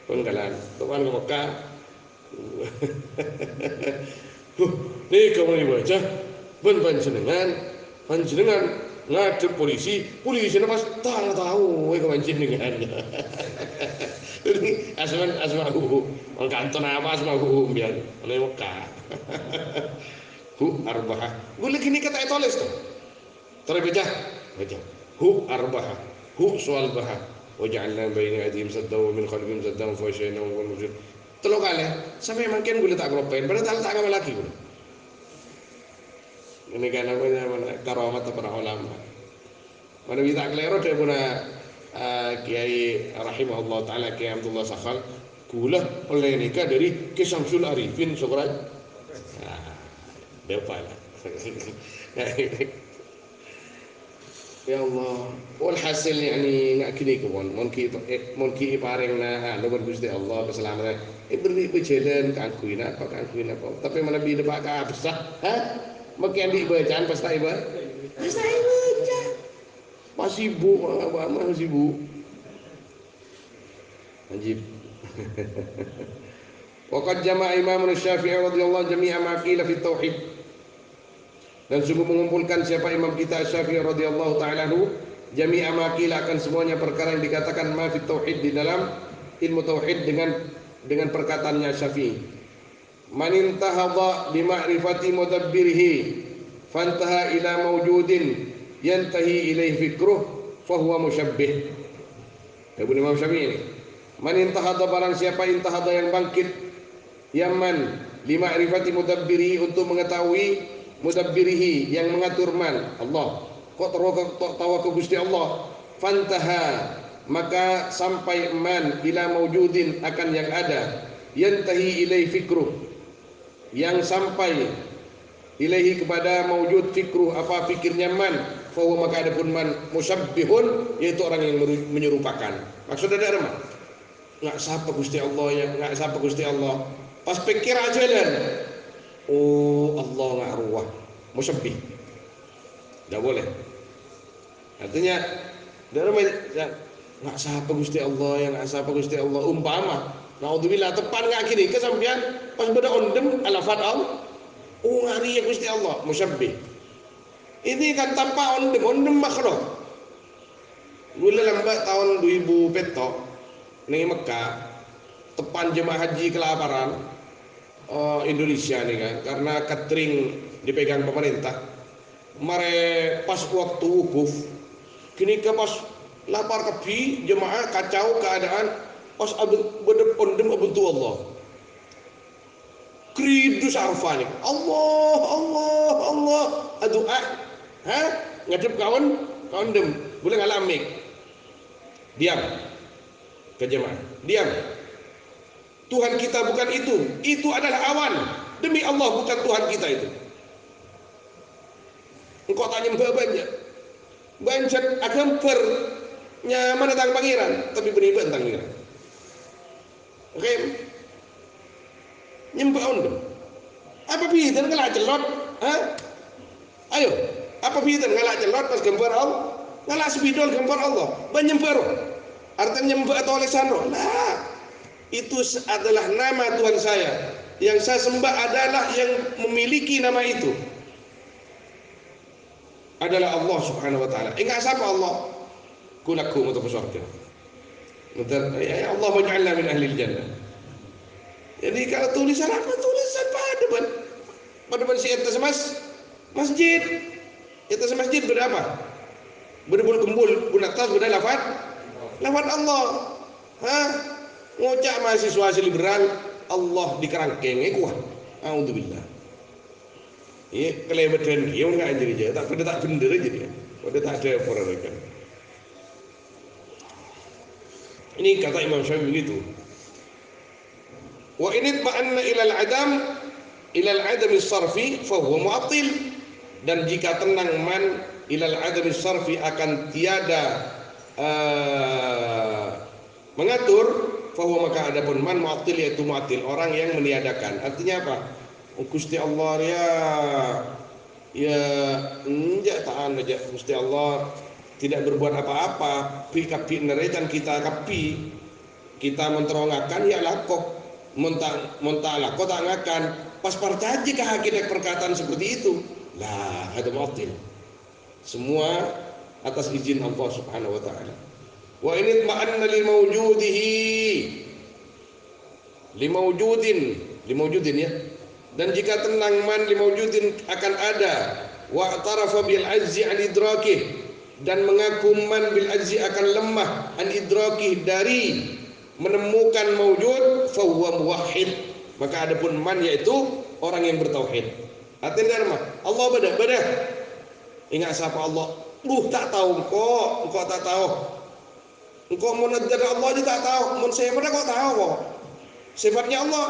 Penggalan. Teman ke Mekah. Ni kamu ni baca. Panjenengan ngadep polisi pas tahu panjenengan. Ini asma hu. Orang kantor apa asma hu biar oleh Mekah. Hu arba'ah. Boleh gini kata tulis tuh. Terbaca. Baca. Hu arba'ah. Hu soal bahah. Waja'alna baina aydihim saddan wa min khalfihim saddan fa syai'na wal mujrim. Telo kali sampai makin boleh tak keropen. Padahal tak akan lagi. Ini kan mana karamat para ulama. Mana bisa kelero daripada Kiai rahimahullah taala Kiai Abdullah Sakhal kula oleh nikah dari Ki Syamsul Arifin Sokrat. Depan. Ya Allah, walhasil yani ngak kini kebon, monki iparengna nomor Gusti Allah keselamatan. Beri berjalan kangkuin apa. Tapi mana bi depak ka besar, makin di bacaan pas tak iba. Masih bu, masih bu. Anjib. Waqad jama'a Imam Syafi'i radhiyallahu jami'a ma qila fi tauhid. Dan sungguh mengumpulkan siapa imam kita Syafi'i radhiyallahu taala anhu jami'a ma qila akan semuanya perkara yang dikatakan ma fi tauhid di dalam ilmu tauhid dengan perkataannya Syafi'i. Man intahadha bi ma'rifati mudabbirihi fantaha ila mawjudin yantahi ilaihi fikruh fahuwa musyabbih. Ibnu Imam Syafi'i ini. Man intahadha barang siapa intahadha yang bangkit yaman lima ma'rifati mudabbiri untuk mengetahui mudabbirihi yang mengatur man Allah. Kok tawa ke Gusti Allah. Fantaha maka sampai man ila mawjudin akan yang ada yantahi ilaihi fikruh yang sampai ilaihi kepada mawjud fikruh apa fikirnya man fahuwa maka adapun man musyabbihun yaitu orang yang menyerupakan. Maksudnya ada apa? Nggak sapa Gusti Allah ya, nggak sapa Gusti Allah. Pas pikir aja dan oh Allah nggak ruah musyabbih. Nggak boleh. Artinya dari nggak sapa Gusti Allah yang nggak sapa Gusti Allah umpama. Naudzubillah tepan nggak gini kesampian pas beda ondem alafat Allah. Oh ngari ya Gusti Allah musyabbih. Ini kan tanpa ondem makhluk. Gula lambat tahun 2000 petok. ning Mekah tepan jemaah haji kelaparan Indonesia nih kan, karena catering dipegang pemerintah. Mare pas waktu wukuf kini ke pas lapar kepi jemaah kacau keadaan pas bedep ondem abentu Allah kridus arfani Allah Allah Allah adu'a ha ngadep kawan kawan dem boleh ngalamik diam ke jemaah diam. Tuhan kita bukan itu adalah awan. Demi Allah bukan Tuhan kita itu. Engkau tak nyembah banyak. Banyak agam per nyaman tentang pangeran, tapi beribadah tentang pangeran. Oke. Nyembah ondem. Apa bidan ngelak celot? Hah? Ayo, apa bidan ngelak celot pas gambar Allah? Ngelak sebidol gambar Allah. Banyembah. Artinya nyembah atau Alexandro. Nah, itu adalah nama Tuhan saya. Yang saya sembah adalah yang memiliki nama itu. Adalah Allah Subhanahu wa taala. Ingat siapa Allah? Kulaku untuk surga. Ya Allah waj'alna min ahli jannah. Jadi kalau tulisan apa? Tulisan pada si etas masjid. Etas masjid berapa? Berbul gembul, bunak tas beda lafaz Allah. Hah? Ngocak mahasiswa liberal Allah dikerangkeng kuah. Auzubillah. Iya kelewatan dia enggak anjir aja, tak bener aja dia. Pada tak ada perolehan. Ini kata Imam Syafi'i begitu. Wa in ma'anna ila al-adam as-sarfi fa huwa mu'attil. Dan jika tenang man ila al-adam as-sarfi akan tiada mengatur, fahuwa maka adapun man mu'attil yaitu mu'attil orang yang meniadakan. Artinya apa? Gusti Allah ya enggak tahan aja Gusti Allah tidak berbuat apa-apa kapi neretan kita kapi kita menterongakan ya lakoh monta lakoh tak ngakan pas parcaji kah hakikat perkataan seperti itu lah ada mu'attil semua atas izin Allah Subhanahu wa taala. Wa in ma'anna li mawjudin ya. Dan jika tenang man li mawjudin akan ada wa tarafa bil azzi an idrakih dan mengaku man bil azzi akan lemah an idrakih dari menemukan mawjud fa huwa muwahhid. Maka adapun man yaitu orang yang bertauhid. Artinya Allah beda. Ingat siapa Allah? Tak tahu engkau tak tahu. Engkau mau najar Allah aja tak tahu, mau sifatnya kok tahu kok. Sifatnya Allah.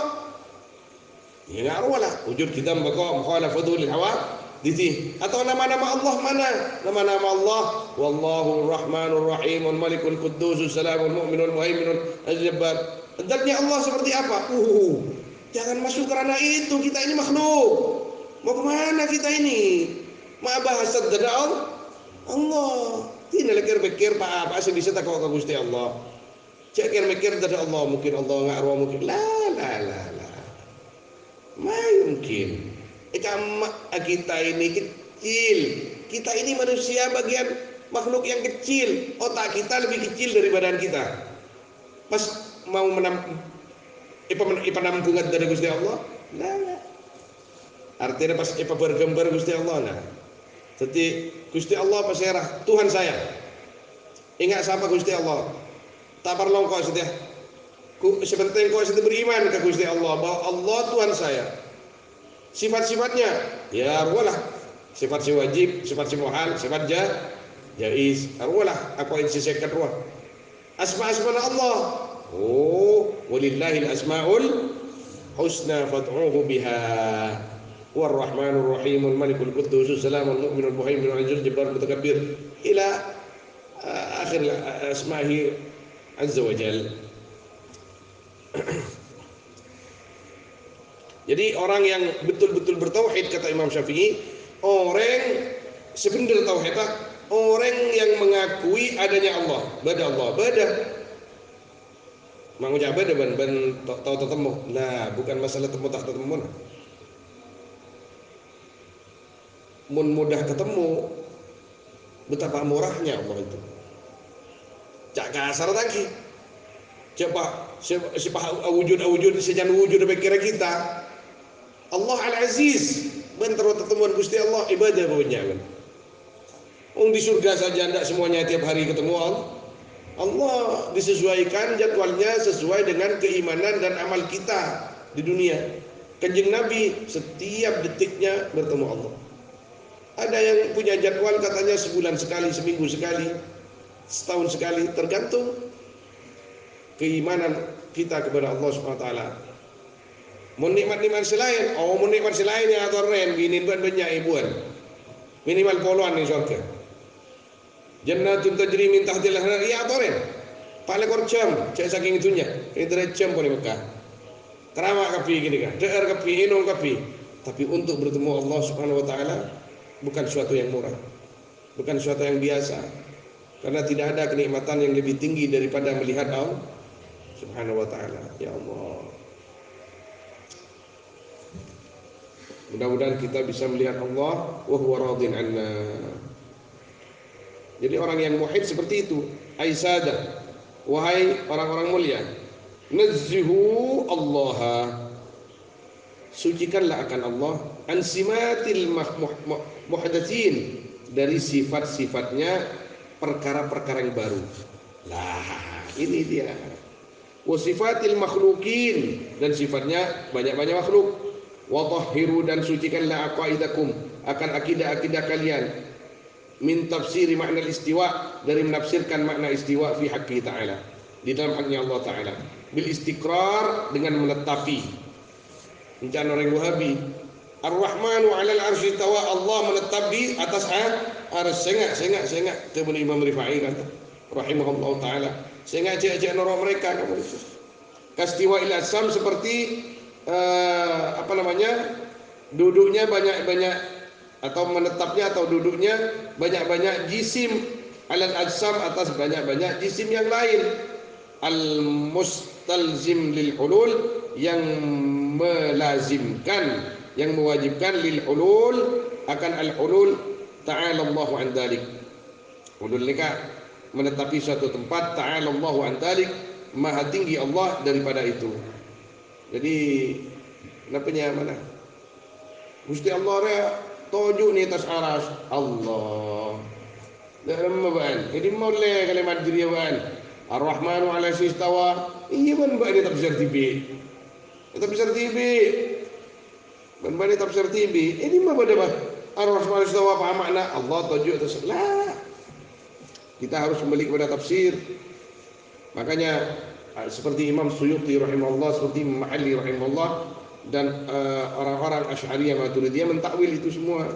Ya enggak lah. Wujud kita mbako mukhalafatul hawa diti. Atau nama-nama Allah mana? Nama-nama Allah wallahu rahmanur rahim malikul quddus salamul mu'minul muhaiminul al-jabbar. Zatnya Allah seperti apa? Jangan masuk kerana itu, kita ini makhluk. Mau kemana kita ini? Ma bahasa dada Allah. Tidak lagi berpikir apa sih bisa tak kau Gusti Allah. Cek mikir dada Allah mungkin Allah enggak arwah mungkin. La. Mungkin. Kita ini kecil. Kita ini manusia bagian makhluk yang kecil. Otak kita lebih kecil dari badan kita. Pas mau penampungan dari Gusti Allah, nah. Artinya pas bergambar Gusti Allah, nah. Jadi Gusti Allah pasirah Tuhan saya. Ingat siapa Gusti Allah? Tak perlu kau setia. Sepenting kau setia beriman ke Gusti Allah bahwa Allah Tuhan saya. Sifat-sifatnya ya arwalah. Sifat si wajib, sifat si muhal, sifat jaiz. Arwalah aku insisekan ruah. Asma-asma Allah. Walillahil asmaul husna fad'uhu biha. Ar-Rahmanur Rahim Malikul Quddus Salamul Mu'minul Muhaiminul Aziz Jabbar Mutakabbir ila akhir asma'i azza wa jalla. Jadi orang yang betul-betul bertauhid kata Imam Syafi'i, orang sebenar tauhid, orang yang mengakui adanya Allah, bada. Mau jabat ban tahu tetemu. Nah, bukan masalah temu tak tetemu. Mun mudah ketemu, betapa murahnya Allah itu. Cak kasar lagi. Siapa wujud sejan wujud pikir kita. Allah Al-Aziz bentar temuan Gusti Allah ibadah banyak. Di surga saja tidak semuanya tiap hari ketemu Allah disesuaikan jadwalnya sesuai dengan keimanan dan amal kita di dunia. Kanjeng Nabi setiap detiknya bertemu Allah. Ada yang punya jadwal katanya sebulan sekali, seminggu sekali, setahun sekali, tergantung keimanan kita kepada Allah Subhanahu wa taala. Mau nikmat-nikmat selain, mau nikmat selain ya atau ren gini buat banyak ibuan. Minimal poluan nih surga. Jannatun tajri min tahtil anhar ya atau ren. Paling korjam, cek saking itunya. Ini derajam boleh Mekah. Keramak kapi gini kan, deer kapi, inung kapi. Tapi untuk bertemu Allah Subhanahu wa taala bukan suatu yang murah. Bukan suatu yang biasa. Karena tidak ada kenikmatan yang lebih tinggi daripada melihat Allah Subhanahu wa taala. Ya Allah. Mudah-mudahan kita bisa melihat Allah wa huwa radin anna. Jadi orang yang muhib seperti itu. Aisyah, wahai orang-orang mulia, nazzihu Allah, sucikanlah akan Allah an simatil muhdatsin, dari sifat-sifatnya perkara-perkara yang baru. Lah, ini dia. Wa sifatil makhlukin, dan sifatnya banyak-banyak makhluk. Wa tahhiru, dan sucikanlah aqaidakum, akan akidah-akidah kalian, min tafsiri makna istiwa, dari menafsirkan makna istiwa fi haqqi ta'ala, di dalam haknya Allah Ta'ala, bil istiqrar, dengan menetapi. Rencana orang Wahabi, Ar-Rahmanu 'alal arsy tawa, Allah menetap di atas arsy. Sengak kemudian Imam Rifai kata rahimahullah taala, sengak cek norok mereka kamu kastiwa ila sam, seperti duduknya banyak-banyak, atau menetapnya atau duduknya banyak-banyak jisim, alal ajsam, atas banyak-banyak jisim yang lain, al mustalzim lil hulul, yang melazimkan, yang mewajibkan, lil hulul, akan al hulul, ta'ala Allahu an dzalik. Hulul nikah menetapi suatu tempat, ta'ala Allahu an dzalik, maha tinggi Allah daripada itu. Jadi napanya mana? Gusti Allah ya tojuk ni atas aras Allah. Dalam ban. Jadi mulai kalimat diri ban. Ar-Rahmanu 'ala istawa. Iya ban ba ni tafsir TV. Tafsir TV. Ban ba ni tafsir TV. Ini mah pada bah. Ar-Rahmanu 'ala istawa apa makna? Allah tojuk atas. Lah. Kita harus kembali kepada tafsir. Makanya seperti Imam Suyuti rahimahullah, seperti Imam Ali rahimahullah, dan orang-orang Asy'ariyah Maturidiyah mentakwil itu semua.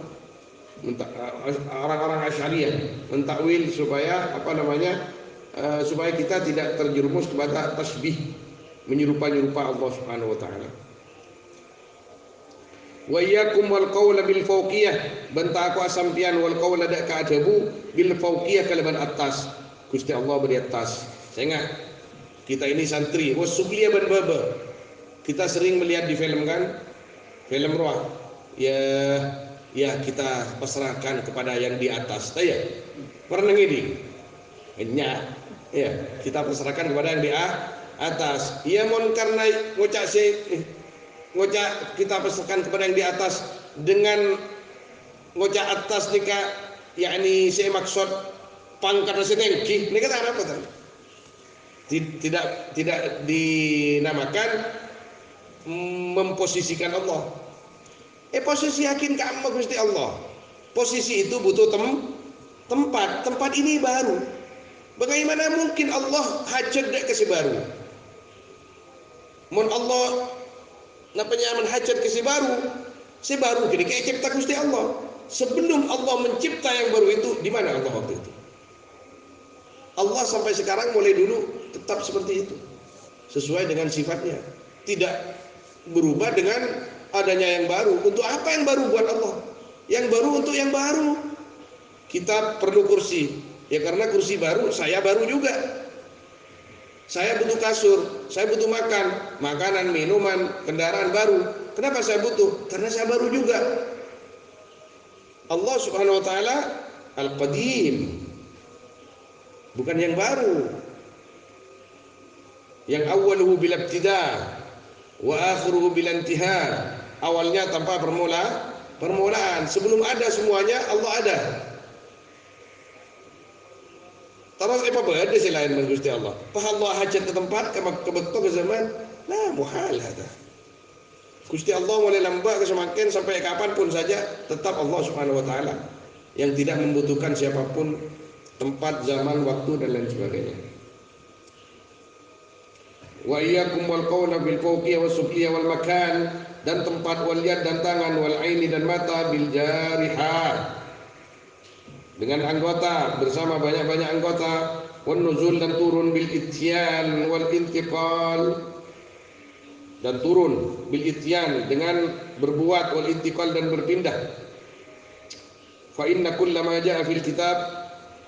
Orang-orang Asy'ariyah mentakwil supaya supaya kita tidak terjerumus kepada tasbih, menyerupa-nyerupa Allah Subhanahu wa taala. Wa iyyakum wal qaula bil fawqiyah, benta aku asampian wal qaula dak ka'adabu bil fawqiyah, kalaban atas. Gusti Allah beri atas. Saya ingat kita ini santri, wasublia ban baba. Kita sering melihat di film kan, film roh. Ya kita pasrahkan kepada yang di atas. Ya, pernah ini. Ya, kita pasrahkan kepada yang di atas. Ya mon karena ngocak kita pasrahkan kepada yang di atas dengan ngocak atas nikah, yakni saya maksud pangkat setengki. Ini kata apa tadi? Tidak dinamakan memposisikan Allah. Posisi yakin kamu Gusti Allah. Posisi itu butuh tempat. Tempat ini baru. Bagaimana mungkin Allah hajat dek ke baru? Mun Allah napanya hajat ke baru gini kayak cipta Gusti Allah. Sebelum Allah mencipta yang baru itu, di mana Allah waktu itu? Allah sampai sekarang mulai dulu tetap seperti itu, sesuai dengan sifatnya, tidak berubah dengan adanya yang baru. Untuk apa yang baru buat Allah? Yang baru untuk yang baru. Kita perlu kursi, ya karena kursi baru, saya baru juga. Saya butuh kasur, saya butuh makanan, minuman, kendaraan baru. Kenapa saya butuh? Karena saya baru juga. Allah Subhanahu wa taala Al-Qadim, bukan yang baru. yang awaluhu bil ibtida wa akhiruhu bil intiha. Awalnya tanpa permulaan. Sebelum ada semuanya Allah ada. Terus apa beda selain Gusti Allah? Fa Allah hajat ke tempat ke betul ke zaman. Nah, muhal hada. Gusti Allah mulai lambat ke semakin sampai kapanpun saja tetap Allah Subhanahu wa taala yang tidak membutuhkan siapapun, tempat, zaman, waktu dan lain sebagainya. Wa iyyakum wal qawla bil fawqiyya was sufliyya wal makan, dan tempat, wal yad dan tangan, wal aini dan mata, bil jariha dengan anggota, bersama banyak-banyak anggota, wan nuzul dan turun, bil ityan wal intiqal dan turun, bil ityan dengan berbuat, wal intiqal dan berpindah. Fa inna kullama jaa fil kitab,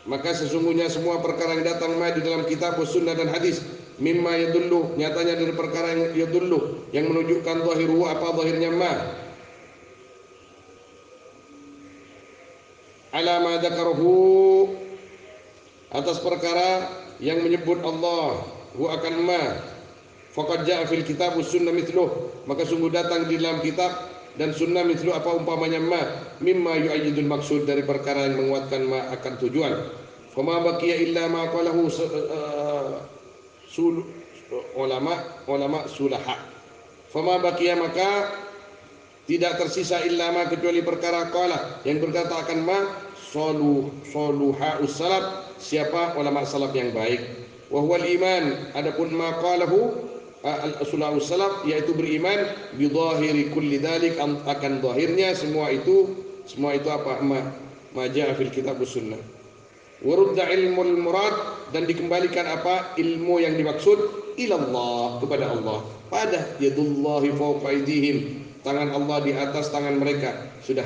maka sesungguhnya semua perkara yang datang di dalam kitab, sunnah dan hadis, mimma yadullu, nyatanya dari perkara yang yadullu, yang menunjukkan zahiru, apa zahirnya ma, ala ma dzakarahu, atas perkara yang menyebut Allah hu akan ma, faqad jaa fil kitab sunnah mithluh, maka sungguh datang di dalam kitab dan sunnah mithluh, apa umpamanya ma, mimma yu'ayyidul maksud, dari perkara yang menguatkan ma akan tujuan. Fama baqiya illa ma qalahu ulama sulaha. Fama baqiya, maka tidak tersisa illa ma, kecuali perkara qala yang berkata akan ma, soluha ussalaf, siapa ulama salaf yang baik. Wa huwal iman, adapun ma qalahu al-usulah salaf, yaitu beriman bi dhahiri kulli dzalik, akan zahirnya semua itu apa, ma jaa fil kitab was sunnah. Wa rudda ilmul murad, dan dikembalikan apa ilmu yang dimaksud, ilallah, kepada Allah. Pada yadullahi fawqa aydihim, tangan Allah di atas tangan mereka. Sudah,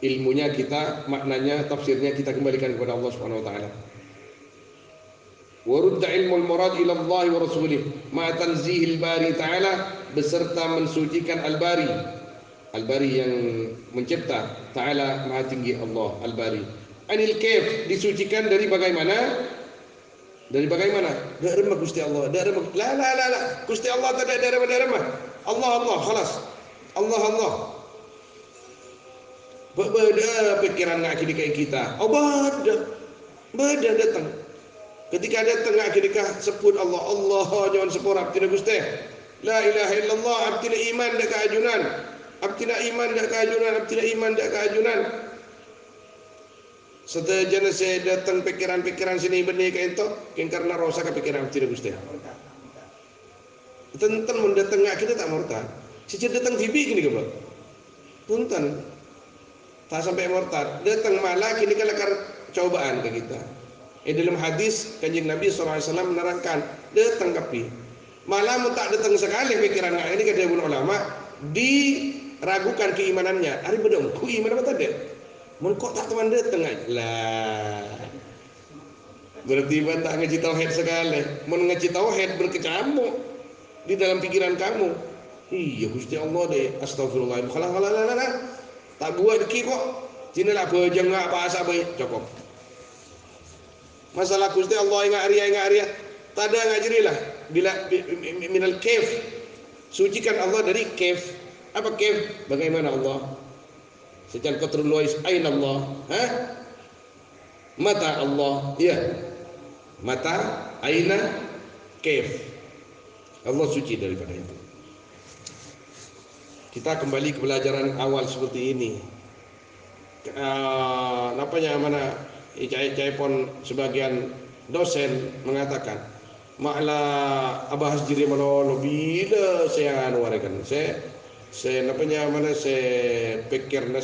ilmunya kita, maknanya, tafsirnya kita kembalikan kepada Allah Subhanahu wa taala. Wa rudda ilmul murad ila Allah wa rasulih ma tanzihil bari ta'ala, beserta mensucikan al-bari yang mencipta, ta'ala maha tinggi Allah, al-bari. Anil kaif, disucikan dari bagaimana? Dari remah Gusti Allah, la Gusti Allah tak ada remah. Allah khalas. Allah beda pikiran ngak kidika kita. Oh beda datang. Ketika datang ngak kidika sebut Allah jangan sepora abtina Gusti. La ilaha illallah, abtina iman dak keajunan. Abtina iman dak keajunan. Setelah saya datang pikiran sini benih ke itu, karena rosa ke pikiran abtina Gusti. Tenten mendatang ngak kita tak murtad. Sejak datang TV gini ke Pak. Punten. Tak sampai murtad, datang malah kini kalakar cobaan ke kita. Dalam hadis Kanjeng Nabi SAW menerangkan, datang kapi malah mu tak datang sekali pikiran ini, kata ulama, diragukan keimanannya. Ari bedong ku iman apa tadi? Mun kok tak teman datang lah. Berarti ban tak ngaji tauhid sekali. Mun ngaji tauhid berkecamuk di dalam pikiran kamu. Iya Gusti Allah deh, astagfirullah. Khalah. Tak buat deki kok. Cina lah bejeng ngak bahasa baik cukup. Masalah Gusti Allah ingat Arya. Tada ngajarilah bila minal kaif. Sucikan Allah dari kaif. Apa kaif? Bagaimana Allah? Secara qatrul ain Allah. Mata Allah. Ya. Mata, aina, kaif. Allah suci daripada itu. Kita kembali ke pelajaran awal seperti ini. Mana pon sebagian dosen mengatakan makla abahas diri mana bila saya anuarkan saya pikir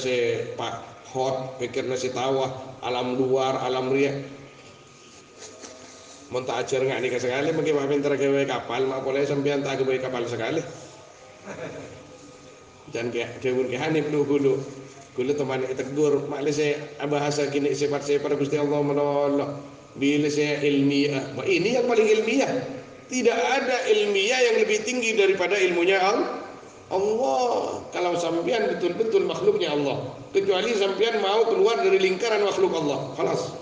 pak hot pikir tawah alam luar alam ria monta ajar nggak nikah sekali bagaimana pintar gawe kapal mak boleh sampean tak gawe kapal sekali. Dan dewan ke Hanif dulu teman tegur makle saya bahasa kini sifat Gusti Allah menolong bila saya ilmiah. Ini yang paling ilmiah. Tidak ada ilmiah yang lebih tinggi daripada ilmunya Allah. Kalau sampean betul-betul makhluknya Allah, kecuali sampean mau keluar dari lingkaran makhluk Allah, khalas.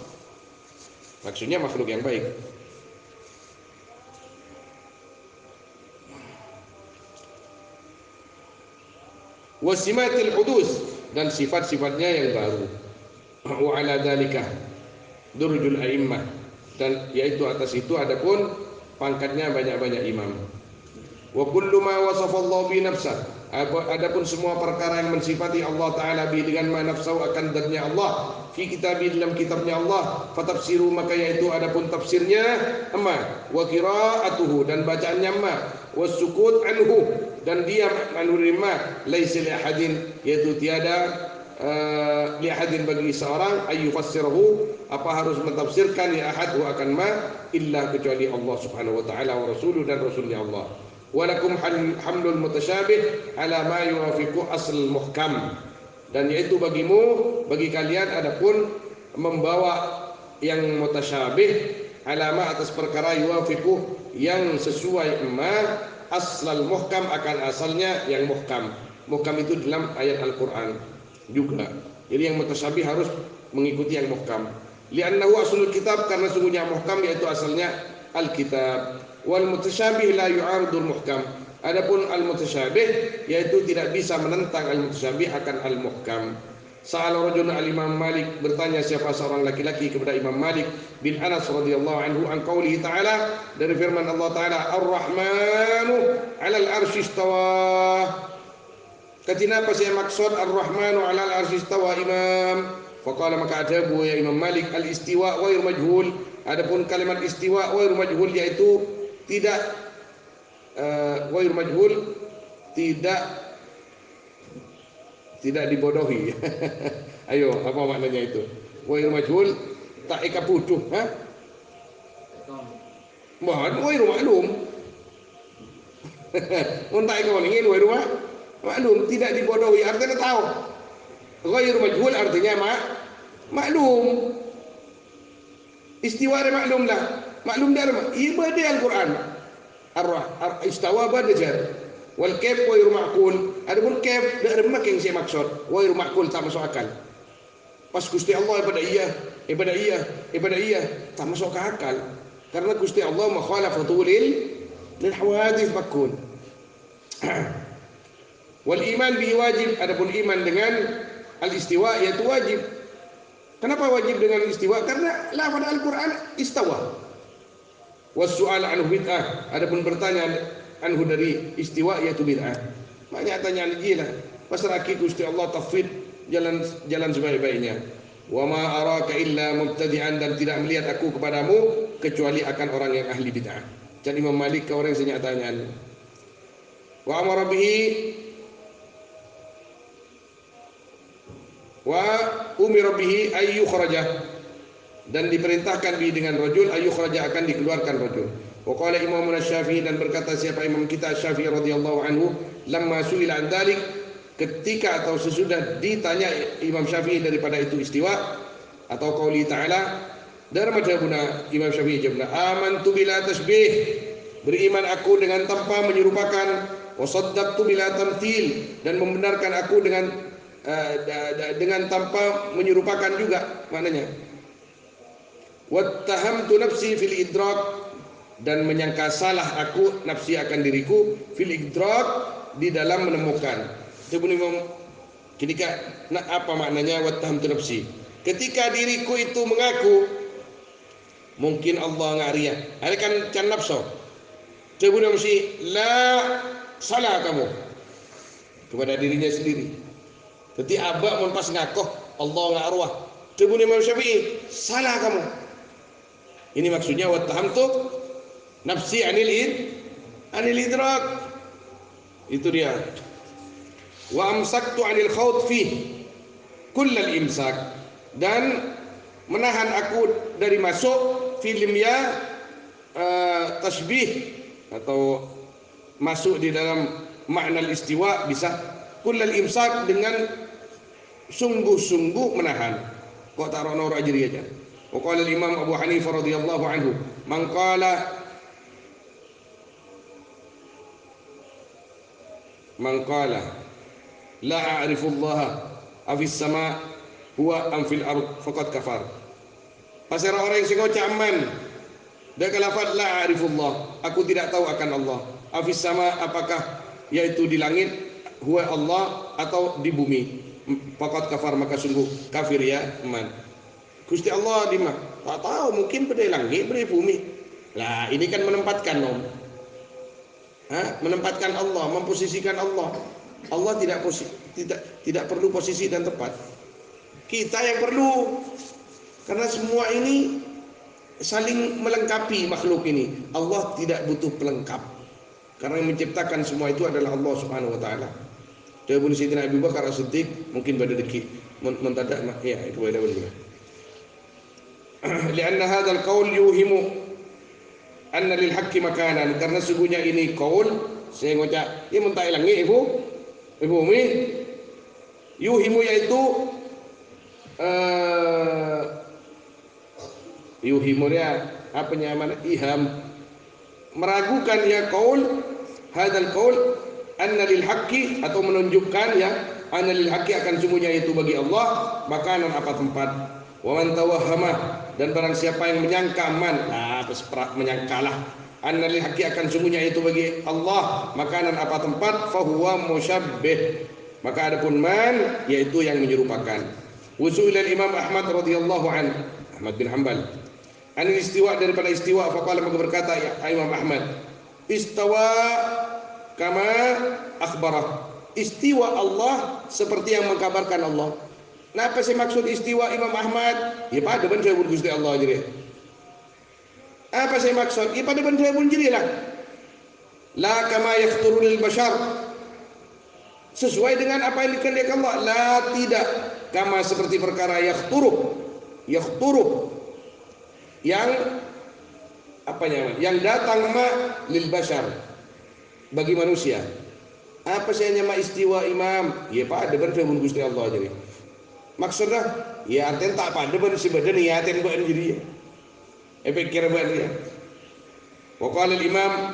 Maksudnya makhluk yang baik. wasimatil hudus, dan sifat-sifatnya yang baru. Wa ala dzalika durujul a'immah, dan yaitu atas itu adapun pangkatnya banyak-banyak imam. Wa kullu ma wasafallahu bi nafsah, adapun semua perkara yang mensifati Allah Ta'ala bi dengan ma nafsahu akan zatnya Allah fi kitabi dalam kitabnya Allah, fatafsiru maka yaitu adapun tafsirnya amma, wa qiraatuhu dan bacaannya ma, was sukut anhu dan diam anhu ma, laisa li ahadin yaitu tiada li ahadin bagi seorang ayu fassirahu apa harus mentafsirkan ya ahad wa akan ma illa kecuali Allah Subhanahu wa taala wa rasuluhu dan rasulnya Allah. Walakum hamlul mutasyabih ala ma yuwafiqu asl muhkam, dan yaitu bagimu, bagi kalian adapun membawa yang mutasyabih alama atas perkara yuwafiqu yang sesuai ma aslal muhkam akan asalnya yang muhkam. Muhkam itu dalam ayat Al-Qur'an juga. Jadi yang mutasyabih harus mengikuti yang muhkam. Li'annahu aslul kitab, karena sungguhnya muhkam yaitu asalnya Al-kitab. Wal mutasyabih la yu'aridul muhkam. Adapun al-mutasyabih yaitu tidak bisa menentang al-mutasyabih akan al-muhkam. Sa'ala rajulun al-Imam Malik, bertanya siapa seorang laki-laki kepada Imam Malik bin Anas radhiyallahu anhu an qaulihi ta'ala, dari firman Allah Ta'ala, Ar-Rahmanu 'alal arsy istawa. Katina apa saya maksud Ar-Rahmanu 'alal arsy istawa Imam? Faqala, maka ajabu ya Imam Malik, al-istiwa ghairu majhul. Adapun kalimat istiwa ghairu majhul yaitu tidak ghairu majhul, tidak dibodohi. Ayo, apa maknanya itu? Ghairu majhul tak eka putuh, ha? Mohon ghairu maklum. Unta eka waningin ghairu maklum, tidak dibodohi artinya tahu. Ghairu majhul artinya maklum. Istiwa maklum lah. Maklum dari ibadah Al-Quran. Istawa badajar. Wal kayf ghairu ma'qul. Adapun kayf dari making saya maksud. Ghairu ma'qul tak masuk akal. Pas Gusti Allah ibadah iya tak masuk ke akal. Karena Gusti Allah mukhalafatu lil hawadith makun. Wal iman bihi wajib. Adapun iman dengan al-istiwa yaitu wajib. Kenapa wajib dengan istiwa? Karena lafaz Al-Quran istawa. Was-su'al anhu bid'ah. Adapun bertanya anhu dari istiwa yaitu bid'ah. Banyak tanyaan gila. Pasraki Gusti Allah tafwid jalan sebaik-baiknya. Wa ma araka illa mubtadi'an, dan tidak melihat aku kepadamu kecuali akan orang yang ahli bid'ah. Jadi Imam Malik ke orang yang banyak tanyaan. Wa amara bihi wa umira bihi ayyu kharaja, dan diperintahkan bihi dengan rajul ayyu kharaja akan dikeluarkan rajul. Wa qala Imam Syafi'i, dan berkata siapa imam kita Syafi'i radhiyallahu anhu, lamma su'ila an dzalik, ketika atau sesudah ditanya Imam Syafi'i daripada itu istiwa atau qauli ta'ala, dari madhabuna Imam Syafi'i jawabna amantu bila tasbih, beriman aku dengan tanpa menyerupakan, wa saddaqtu bila tamthil, dan membenarkan aku dengan tanpa menyerupakan juga maknanya. Wattahamtu nafsi fil idrak, dan menyangka salah aku nafsi akan diriku fil idrak di dalam menemukan. Ketika apa maknanya wattahamtu nafsi? Ketika diriku itu mengaku mungkin Allah ngariya. Ada kan can nafsu. Coba mesti la salah kamu kepada dirinya sendiri. Jadi abak mun pas ngakoh Allah nggak arwah. Coba Imam Syafi'i, salah kamu. Ini maksudnya wattahamtu nafsi anil idrak. Itu dia. Wa amsaktu anil khawd fih kullal imsak, dan menahan aku dari masuk filmnya tasbih atau masuk di dalam makna istiwa bisa kullal imsak dengan sungguh-sungguh menahan. Kok tarono rajri aja. Wa qala Imam Abu Hanifah radhiyallahu anhu, man qala la a'rifu Allah afis sama huwa am fil ard faqad kafar. Pasal orang yang sing aman dia lafaz la a'rifu Allah, aku tidak tahu akan Allah. Afis sama, apakah yaitu di langit huwa Allah atau di bumi. Faqad kafar, maka sungguh kafir ya man. Gusti Allah di mana? Tak tahu, mungkin pada langit, pada bumi. Lah ini kan menempatkan menempatkan Allah, memposisikan Allah. Allah tidak perlu posisi dan tempat. Kita yang perlu, karena semua ini saling melengkapi makhluk ini. Allah tidak butuh pelengkap, karena yang menciptakan semua itu adalah Allah Subhanahu wa taala. Jawabun Sayyidina Abu Bakar As-Siddiq mungkin pada deki mentadak ya itu beda benar. Lianna hadzal qaul yuhimu anna lil haqqi makanan, karena sungguhnya ini qaul saya ngocak ini mentai langit ibu umi yuhimu, yaitu yuhimu ya apa namanya, iham, meragukan ya qaul hadzal qaul anna lil haqqi, atau menunjukkan ya anna lil haqqi, akan sungguhnya itu bagi Allah makanan, apa tempat. Wa man tawahhama, dan barang siapa yang menyangka menyangkalah anna lil haqqi, akan sungguhnya itu bagi Allah makanan, apa tempat, fahuwa musyabbih, maka adapun man yaitu yang menyerupakan. Wusu'ilal Imam Ahmad radhiyallahu an, Ahmad bin Hanbal, an istiwa, daripada istiwa, faqala, maka berkata ya Imam Ahmad, istawa kama akhbarah, istiwa Allah seperti yang mengkabarkan Allah. Nah, apa sih maksud istiwa Imam Ahmad? Ya pada ben saya Gusti Allah jadi. Apa sih maksud? Ya pada ben saya jadi lah. La kama yakhturu lil bashar, sesuai dengan apa yang dikehendaki Allah. La, tidak kama, seperti perkara yakhturu yang apa namanya, yang datang lil bashar, bagi manusia. Apa sih nama istiwa Imam? Ya pada ben saya Gusti Allah jadi. Maksudnya ya aten tak pada ben si badan ya aten ben jadi pikir ben ya. Wa qala al-imam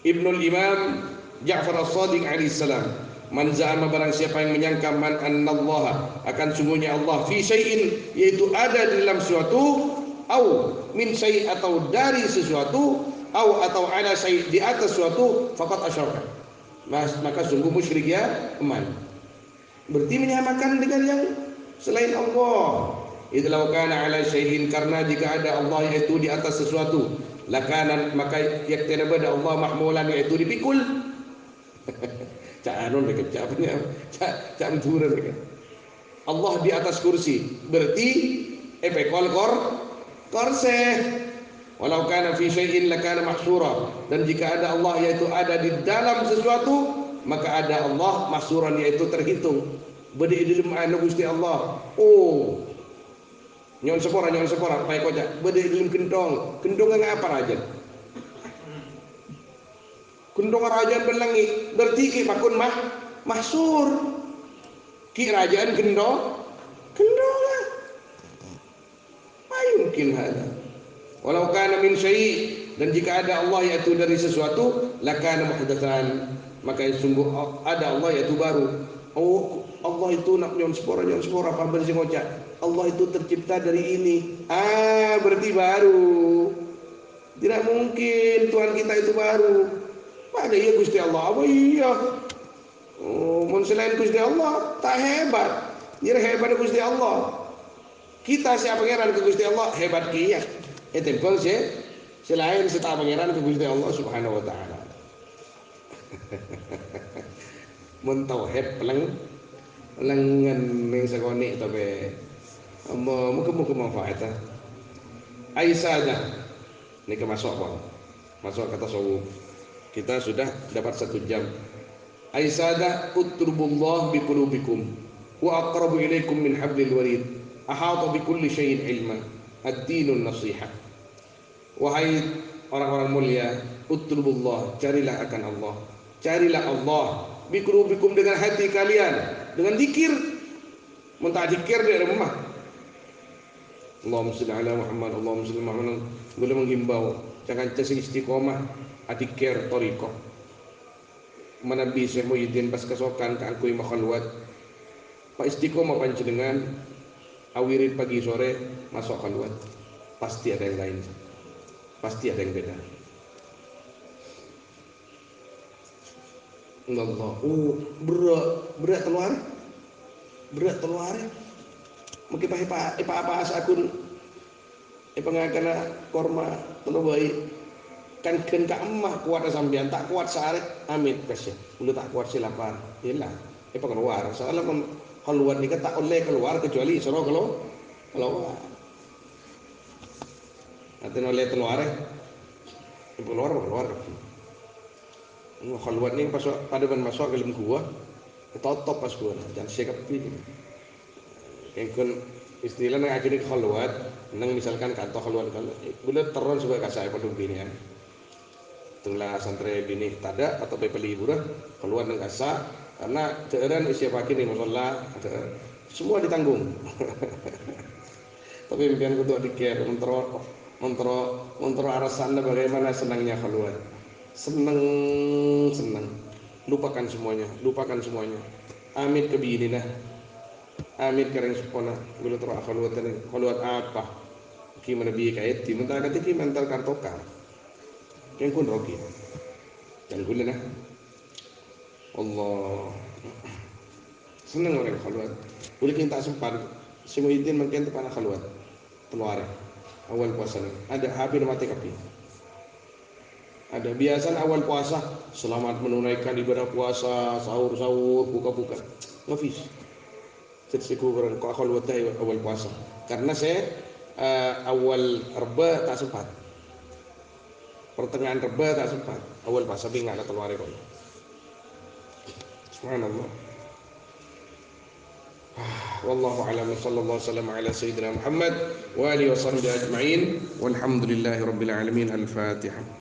Ibnul Imam Ja'far As-Shadiq alaihi salam, man za'ama, barang siapa yang menyangka, man annallaha, akan sungguhnya Allah, fi syai'in, yaitu ada di dalam sesuatu, au min syai', atau dari sesuatu, atau ala syai', di atas sesuatu, faqad asyaraka, maka sungguh musyrik ya man. Berarti menyamakan dengan yang selain Allah. Idza kana ala syai'in, karena jika ada Allah yaitu di atas sesuatu, lakana, maka yaktina pada Allah mahmulan, yaitu dipikul. Cak anon mereka capnya, cak mentura mereka. Allah di atas kursi, berarti epekol korse. Walau kana fi syai'in lakana mahsura, dan jika ada Allah yaitu ada di dalam sesuatu, maka ada Allah mahsuran, yaitu terhitung. Bede di dalam anu Gusti Allah. Oh, nyon sepora pai kocak. Bede di dalam kendong apa raja? Kendong raja belangi, berarti ki pakun mahsur. Ki rajaan kendong lah. Mungkin ada. Walau kana min syai', dan jika ada Allah yaitu dari sesuatu, lakana muhdatsan, maka sungguh ada Allah yaitu baru. Oh, Allah itu nak nyon spora apa bersih ngocak. Allah itu tercipta dari ini. Berarti baru. Tidak mungkin Tuhan kita itu baru. Pada iya Gusti Allah, apa iya? Oh, selain Gusti Allah tak hebat. Jadi hebat Gusti Allah. Kita siapa pangeran ke Gusti Allah, hebat kia. Tempel selain seta pangeran ke Gusti Allah Subhanahu wa taala. Mun tauhid lengan ning sakone tapi muka manfaat. Aisyah ini kemasuk bang, masuk kata sawu. Kita sudah dapat 1 jam. Aisyah utrubullah biqulubikum wa aqrabu ilaikum min hablil warid, ahata bikulli syai'in ilma, ad-dinun nasiha. Wahai orang-orang mulia, utrubullah, carilah akan Allah, carilah Allah biqulubikum, dengan hati kalian, dengan zikir. Mentah zikir dari rumah. Allahumma shalli ala Muhammad, Allahumma shalli ala Muhammad. Boleh menghimbau jangan cacing istiqomah adikir toriko. Manabi Syekh Muhyiddin pas kesokan ka angkui makhalwat. Pak istiqomah panjenengan awirin pagi sore masuk khalwat. Pasti ada yang lain. Pasti ada yang beda. Allah. Berat telur. Mungkin apa asa akun pengakana korma tenubai kan ka emah kuat sampean tak kuat sarek amit kasih. Udah tak kuat silapan. Iyalah. Keluar. Soalnya keluar ni tak oleh keluar kecuali suruh keluar. Nanti oleh keluar keluar. Keluar ni pas pada masuk ke dalam gua, top pas gua, jangan sikap pi. Kengkun istilah nang akhirnya keluar, nang misalkan kantor keluar kan, boleh terus juga kasih apa bini ya. Tenglah santri bini tada atau beli ibu dah keluar nang kasa karena teeran isi pagi nih masalah semua ditanggung. Tapi impian kudu dikir mentero arasan bagaimana senangnya keluar. Seneng lupakan semuanya amit ke bini nah amit kereng sepona gula terus keluar apa gimana biaya kait di mental ketika mental kartoka yang kun roki dan gula nah Allah seneng orang keluar boleh kita sempat semua izin mungkin tepan keluar awal puasa ada hampir mati kapi. Ada biasa awal puasa selamat menunaikan ibadah puasa, sahur, buka-buka. Ngafis. Tersiku orang kau awal puasa. Karena saya awal reba tak sempat. Pertengahan reba tak sempat. Awal puasa bingung nak keluar kau. Subhanallah. Wallahu a'lam sallallahu wasallam ala sayyidina Muhammad wa alihi wa sahbihi ajma'in walhamdulillahi rabbil alamin al-Fatihah.